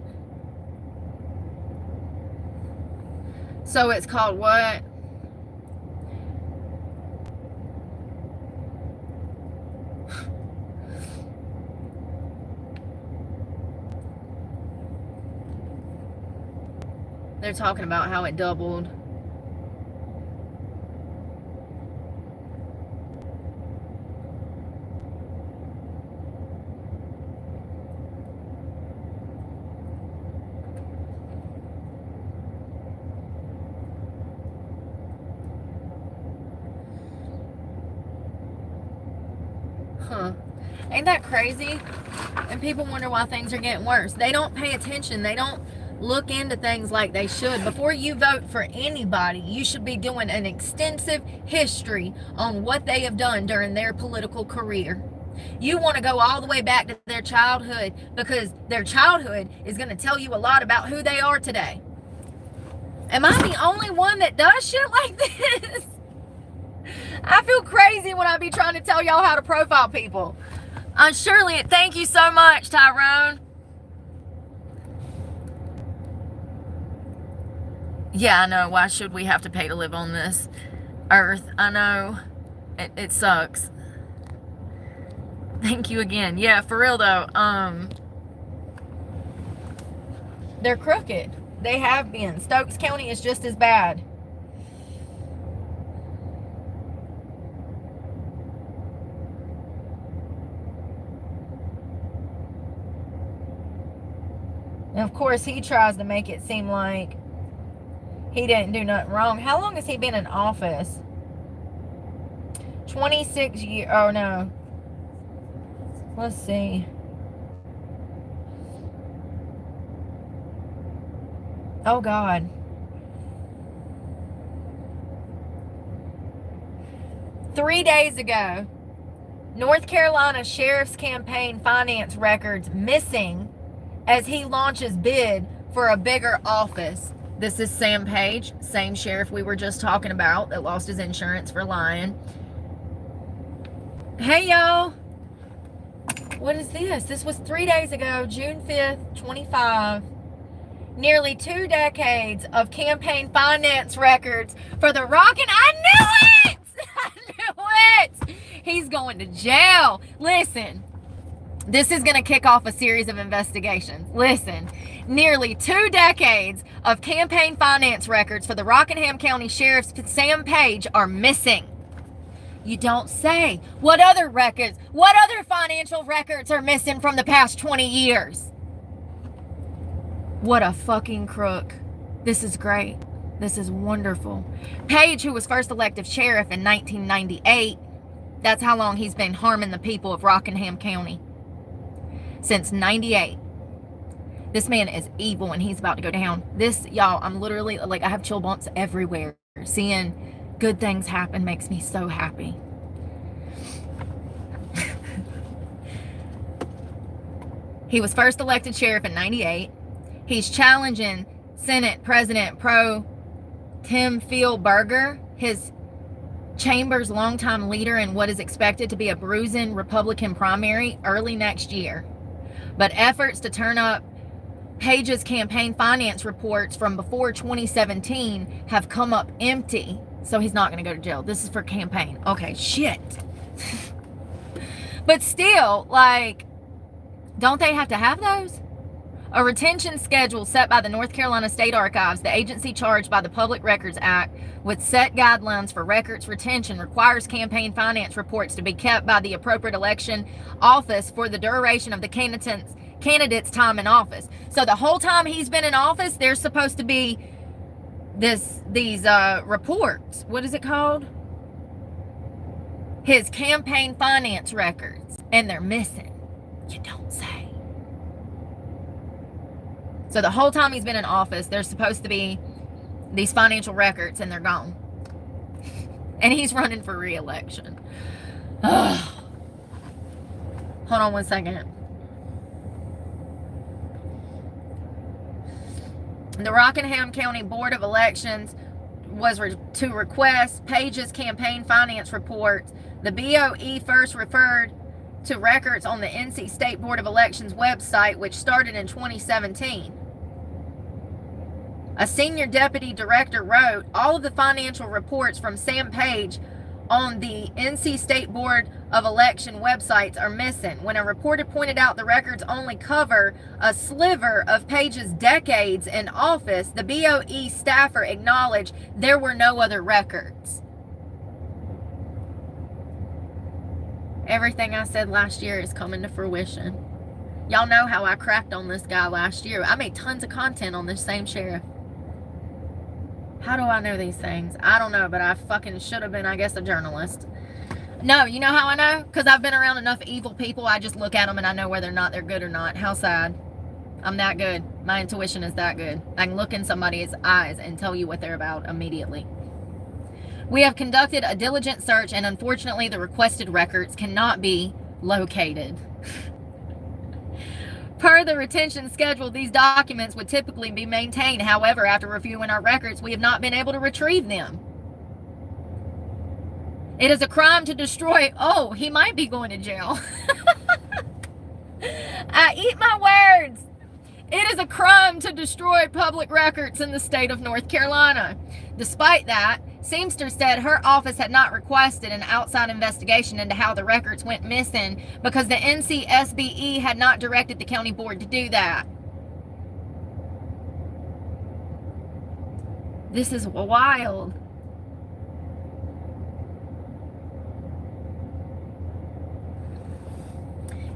So it's called what? They're talking about how it doubled. Huh. Ain't that crazy? And people wonder why things are getting worse. They don't pay attention. They don't look into things like they should. Before you vote for anybody, you should be doing an extensive history on what they have done during their political career. You want to go all the way back to their childhood, because their childhood is going to tell you a lot about who they are today. Am I the only one that does shit like this? I feel crazy when I be trying to tell y'all how to profile people. Shirley, thank you so much, Tyrone. Yeah, I know. Why should we have to pay to live on this earth? I know. It sucks. Thank you again. Yeah, for real though. They're crooked. They have been. Stokes County is just as bad. And of course, he tries to make it seem like he didn't do nothing wrong. How long has he been in office? 26 years. Oh, no. Let's see. Oh, God. Three days ago, North Carolina Sheriff's campaign finance records missing as he launches bid for a bigger office. This is Sam Page, same sheriff we were just talking about that lost his insurance for lying. Hey, y'all. What is this? This was 3 days ago, June 5th, 25. Nearly 2 decades of campaign finance records for the Rockin'. I knew it! I knew it! He's going to jail. Listen, this is going to kick off a series of investigations. Listen, nearly 2 decades of campaign finance records for the Rockingham County Sheriff's Sam Page are missing. You don't say. What other records? What other financial records are missing from the past 20 years? What a fucking crook. This is great. This is wonderful. Page, who was first elected sheriff in 1998, that's how long he's been harming the people of Rockingham County. Since 98. This man is evil and he's about to go down. This, y'all, I'm literally, like, I have chill bumps everywhere. Seeing good things happen makes me so happy. He was first elected sheriff in 98. He's challenging Senate President Pro Tim Fielberger, his chamber's longtime leader in what is expected to be a bruising Republican primary early next year. But efforts to turn up Page's campaign finance reports from before 2017 have come up empty. So he's not going to go to jail. This is for campaign. Okay, shit. But still, like, don't they have to have those? A retention schedule set by the North Carolina State Archives, the agency charged by the Public Records Act with set guidelines for records retention, requires campaign finance reports to be kept by the appropriate election office for the duration of the candidate's time in office. So the whole time he's been in office, there's supposed to be these reports. What is it called? His campaign finance records. And they're missing. You don't say. So the whole time he's been in office, there's supposed to be these financial records, and they're gone. And he's running for re-election. Hold on one second. The Rockingham County Board of Elections was to request Page's campaign finance reports. The BOE first referred to records on the NC State Board of Elections website, which started in 2017. A senior deputy director wrote, all of the financial reports from Sam Page on the NC State Board of Election websites are missing. When a reporter pointed out the records only cover a sliver of Page's decades in office, the BOE staffer acknowledged there were no other records. Everything I said last year is coming to fruition. Y'all know how I cracked on this guy last year. I made tons of content on this same sheriff. How do I know these things? I don't know, but I fucking should have been, I guess, a journalist. No, you know how I know? Because I've been around enough evil people, I just look at them and I know whether or not they're good or not. How sad. I'm that good. My intuition is that good. I can look in somebody's eyes and tell you what they're about immediately. We have conducted a diligent search, and unfortunately the requested records cannot be located. Per the retention schedule, these documents would typically be maintained. However, after reviewing our records, we have not been able to retrieve them. It is a crime to destroy. Oh, he might be going to jail. I eat my words. It is a crime to destroy public records in the state of North Carolina. Despite that, Seamster said her office had not requested an outside investigation into how the records went missing because the NCSBE had not directed the county board to do that. This is wild.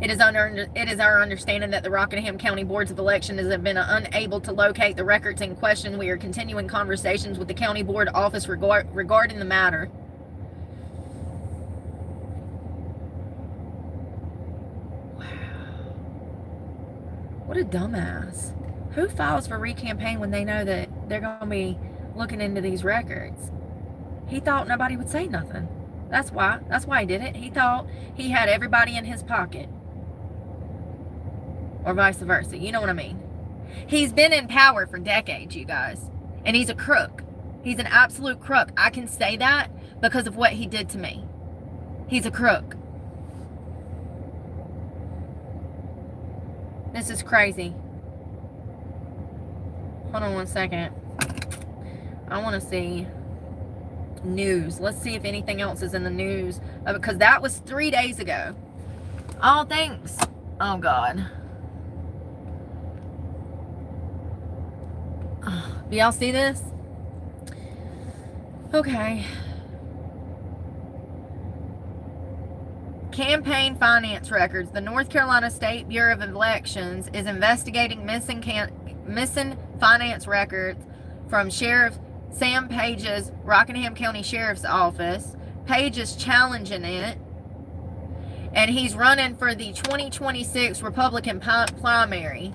It is our understanding that the Rockingham County Boards of Elections have been unable to locate the records in question. We are continuing conversations with the county board office regarding the matter. Wow. What a dumbass. Who files for re-campaign when they know that they're going to be looking into these records? He thought nobody would say nothing. That's why he did it. He thought he had everybody in his pocket. Or vice versa. You know what I mean? He's been in power for decades, you guys. And he's a crook. He's an absolute crook. I can say that because of what he did to me. He's a crook. This is crazy. Hold on one second. I want to see news. Let's see if anything else is in the news. Because that was 3 days ago. Oh, thanks. Oh, God. Do y'all see this? Okay. Campaign finance records. The North Carolina State Bureau of Elections is investigating missing finance records from Sheriff Sam Page's Rockingham County Sheriff's Office. Page is challenging it. And he's running for the 2026 Republican primary.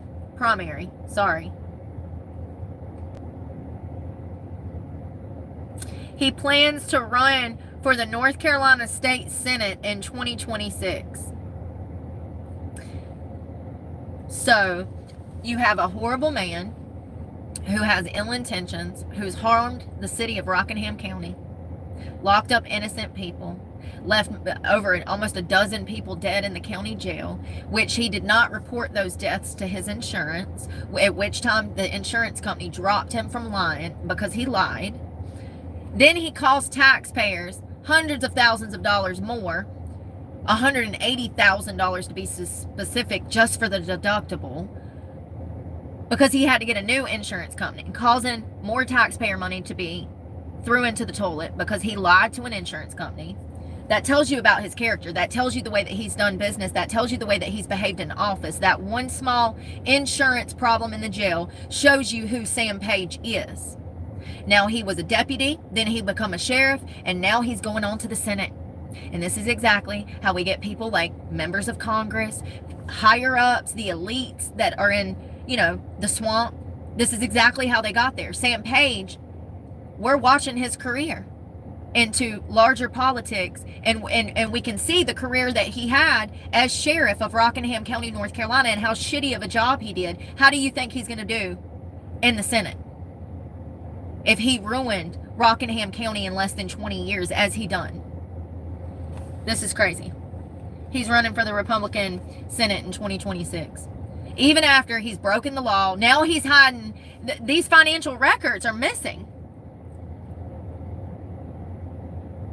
Sorry. He plans to run for the North Carolina State Senate in 2026. So, you have a horrible man who has ill intentions, who's harmed the city of Rockingham County, locked up innocent people, left over almost a dozen people dead in the county jail, which he did not report those deaths to his insurance, at which time the insurance company dropped him from lying because he lied. Then he cost taxpayers hundreds of thousands of dollars more, $180,000 to be specific, just for the deductible, because he had to get a new insurance company, causing more taxpayer money to be threw into the toilet because he lied to an insurance company. That tells you about his character. That tells you the way that he's done business. That tells you the way that he's behaved in office. That one small insurance problem in the jail shows you who Sam Page is. Now he was a deputy, then he became a sheriff, and now he's going on to the Senate. And this is exactly how we get people like members of Congress, higher ups, the elites that are in, the swamp. This is exactly how they got there. Sam Page, we're watching his career into larger politics, and we can see the career that he had as sheriff of Rockingham County, North Carolina, and how shitty of a job he did. How do you think he's going to do in the Senate if he ruined Rockingham County in less than 20 years as he done? This is crazy. He's running for the Republican Senate in 2026. Even after he's broken the law, now he's hiding. These financial records are missing.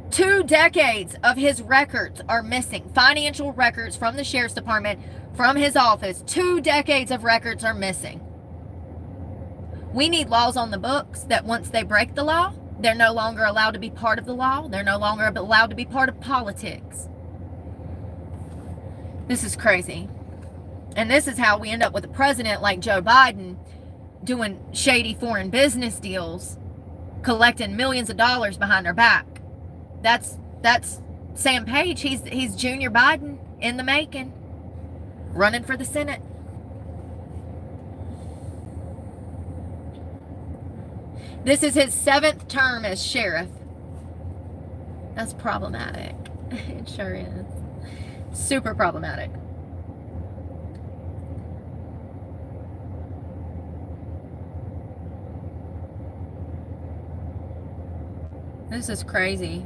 2 decades of his records are missing. Financial records from the sheriff's department, from his office. 2 decades of records are missing. We need laws on the books that once they break the law, they're no longer allowed to be part of the law. They're no longer allowed to be part of politics. This is crazy. And this is how we end up with a president like Joe Biden doing shady foreign business deals, collecting millions of dollars behind their back. That's Sam Page. He's Junior Biden in the making, running for the Senate. This is his 7th term as sheriff. That's problematic. It sure is. Super problematic. This is crazy.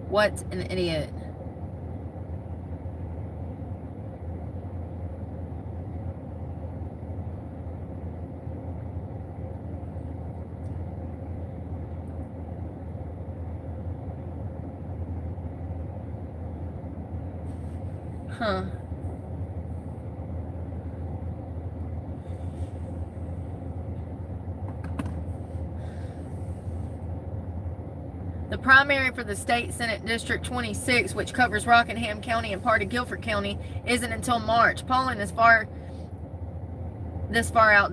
What an idiot. Huh. The primary for the state Senate District 26, which covers Rockingham County and part of Guilford County, isn't until March. Polling this far out.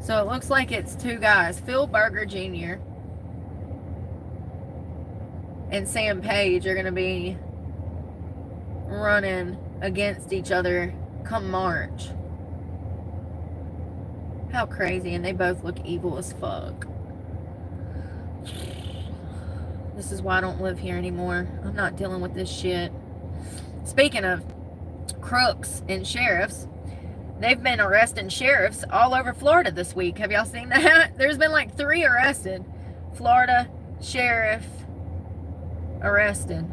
So it looks like it's 2 guys, Phil Berger Jr. and Sam Page are going to be running against each other come March. How crazy. And they both look evil as fuck. This is why I don't live here anymore. I'm not dealing with this shit. Speaking of crooks and sheriffs, they've been arresting sheriffs all over Florida this week. Have y'all seen that? There's been like 3 arrested. Florida sheriff arrested.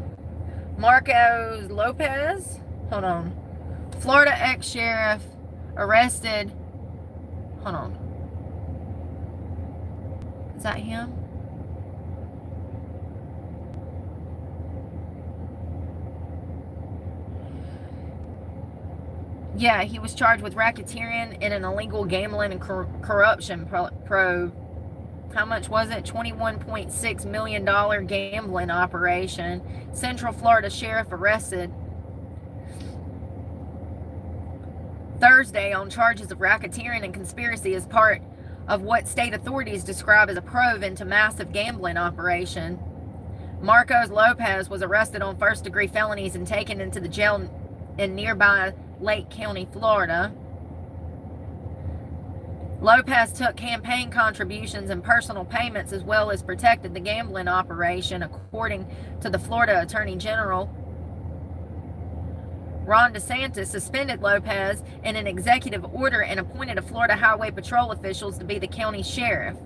Marcos Lopez. Hold on. Florida ex-sheriff arrested. Hold on. Is that him? Yeah, he was charged with racketeering in an illegal gambling and corruption probe. How much was it? $21.6 million gambling operation. Central Florida sheriff arrested Thursday on charges of racketeering and conspiracy as part of what state authorities describe as a probe into massive gambling operation. Marcos Lopez was arrested on first-degree felonies and taken into the jail in nearby Lake County, Florida. Lopez took campaign contributions and personal payments as well as protected the gambling operation, according to the Florida Attorney General. Ron DeSantis suspended Lopez in an executive order and appointed a Florida Highway Patrol officials to be the county sheriff.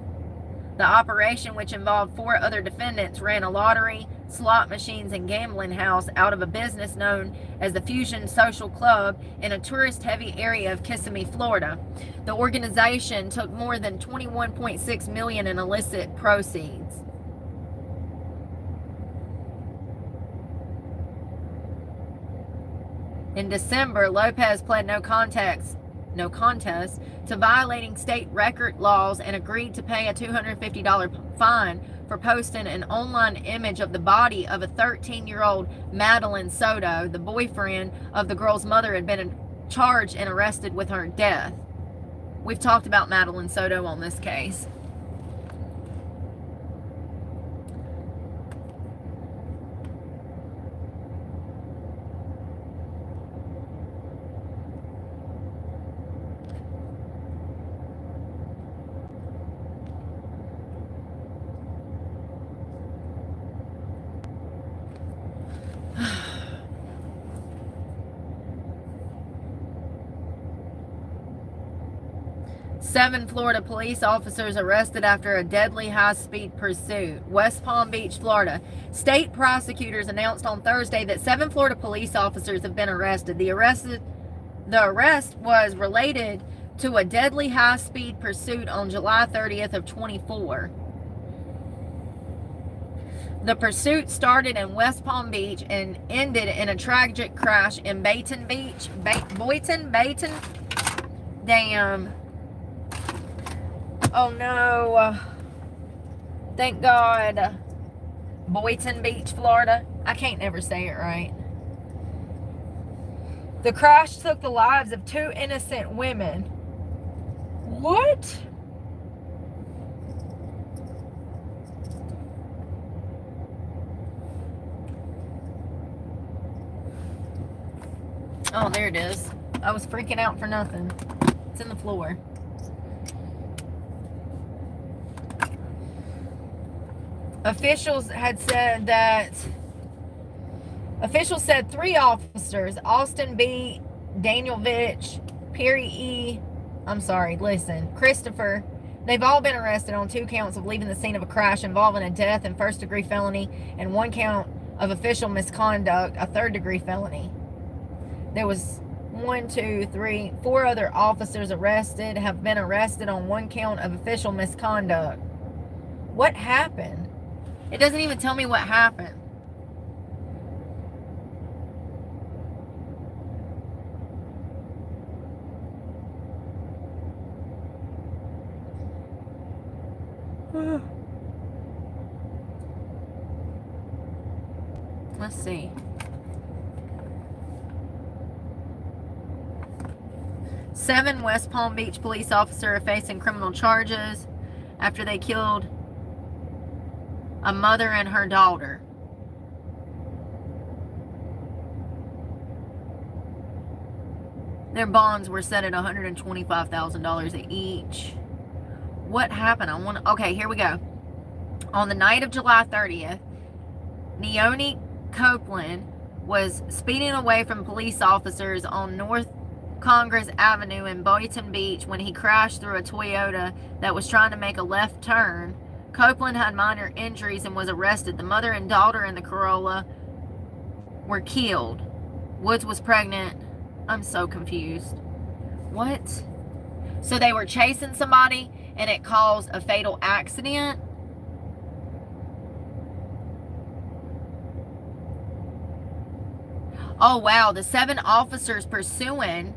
The operation, which involved 4 other defendants, ran a lottery, slot machines, and gambling house out of a business known as the Fusion Social Club in a tourist-heavy area of Kissimmee, Florida. The organization took more than $21.6 million in illicit proceeds. In December, Lopez pled no contest to violating state record laws and agreed to pay a $250 fine for posting an online image of the body of a 13-year-old Madeline Soto. The boyfriend of the girl's mother had been charged and arrested with her death. We've talked about Madeline Soto on this case. Seven Florida police officers arrested after a deadly high-speed pursuit. West Palm Beach, Florida. State prosecutors announced on Thursday that 7 Florida police officers have been arrested. The arrest was related to a deadly high-speed pursuit on July 30th of 24. The pursuit started in West Palm Beach and ended in a tragic crash in Boynton Beach. Damn. Oh no. Thank God. Boynton Beach, Florida. I can't never say it right. The crash took the lives of 2 innocent women. What? Oh, there it is. I was freaking out for nothing. It's in the floor. Officials said 3 officers, Austin B., Daniel Vitch, Christopher, they've all been arrested on 2 counts of leaving the scene of a crash involving a death and first-degree felony, and 1 count of official misconduct, a third-degree felony. There was 4 other officers have been arrested on 1 count of official misconduct. What happened? It doesn't even tell me what happened. Let's see. Seven West Palm Beach police officers are facing criminal charges after they killed a mother and her daughter. Their bonds were set at $125,000 each. What happened? Okay, here we go. On the night of July 30th, Neone Copeland was speeding away from police officers on North Congress Avenue in Boynton Beach when he crashed through a Toyota that was trying to make a left turn. Copeland had minor injuries and was arrested. The mother and daughter in the Corolla were killed. Woods was pregnant. I'm so confused. What? So they were chasing somebody and it caused a fatal accident? Oh wow, the 7 officers pursuing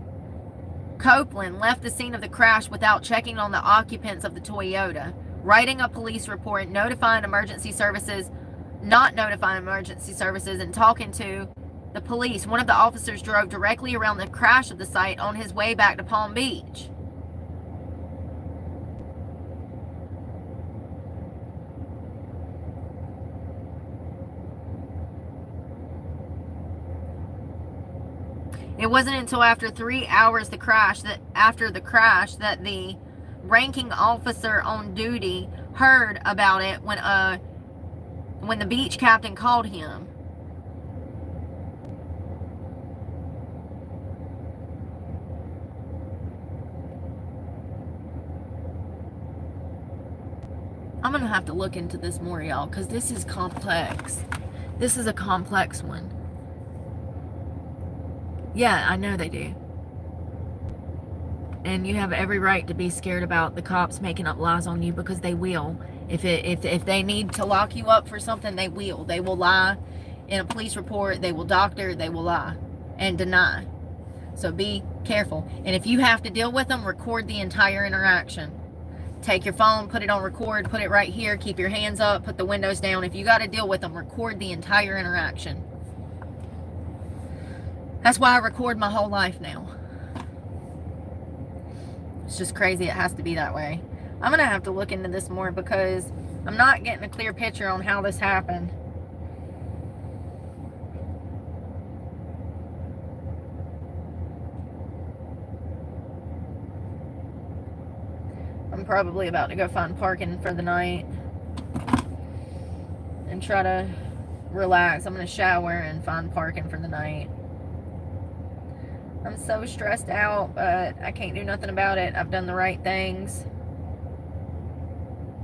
Copeland left the scene of the crash without checking on the occupants of the Toyota, writing a police report, not notifying emergency services, and talking to the police. One of the officers drove directly around the crash of the site on his way back to Palm Beach. It wasn't until after 3 hours after the crash that the ranking officer on duty heard about it when the beach captain called him. I'm going to have to look into this more, y'all, because this is complex. This is a complex one. Yeah, I know they do. And you have every right to be scared about the cops making up lies on you, because they will. If they need to lock you up for something, they will. They will lie in a police report. They will doctor. They will lie and deny. So be careful. And if you have to deal with them, record the entire interaction. Take your phone, put it on record, put it right here, keep your hands up, put the windows down. If you got to deal with them, record the entire interaction. That's why I record my whole life now. It's just crazy it has to be that way. I'm going to have to look into this more, because I'm not getting a clear picture on how this happened. I'm probably about to go find parking for the night and try to relax. I'm going to shower and find parking for the night. I'm so stressed out, but I can't do nothing about it. I've done the right things,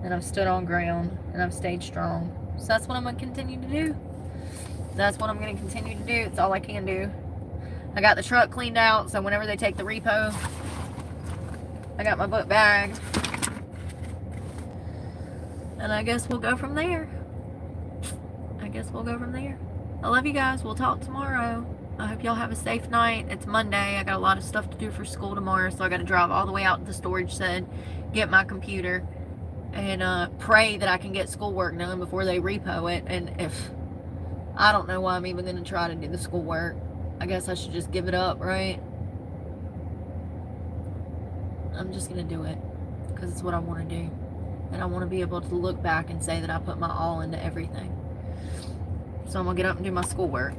and I've stood on ground, and I've stayed strong. So that's what I'm going to continue to do. That's what I'm going to continue to do. It's all I can do. I got the truck cleaned out, so whenever they take the repo, I got my book bag. And I guess we'll go from there. I love you guys. We'll talk tomorrow. I hope y'all have a safe night. It's Monday. I got a lot of stuff to do for school tomorrow, so I got to drive all the way out to the storage shed, get my computer, and pray that I can get schoolwork done before they repo it. And if I don't know why I'm even going to try to do the schoolwork. I guess I should just give it up, right? I'm just going to do it because it's what I want to do. And I want to be able to look back and say that I put my all into everything. So I'm going to get up and do my schoolwork.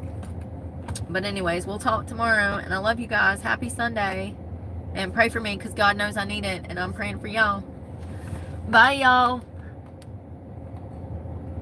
But anyways, we'll talk tomorrow. And I love you guys. Happy Sunday. And pray for me, because God knows I need it. And I'm praying for y'all. Bye, y'all.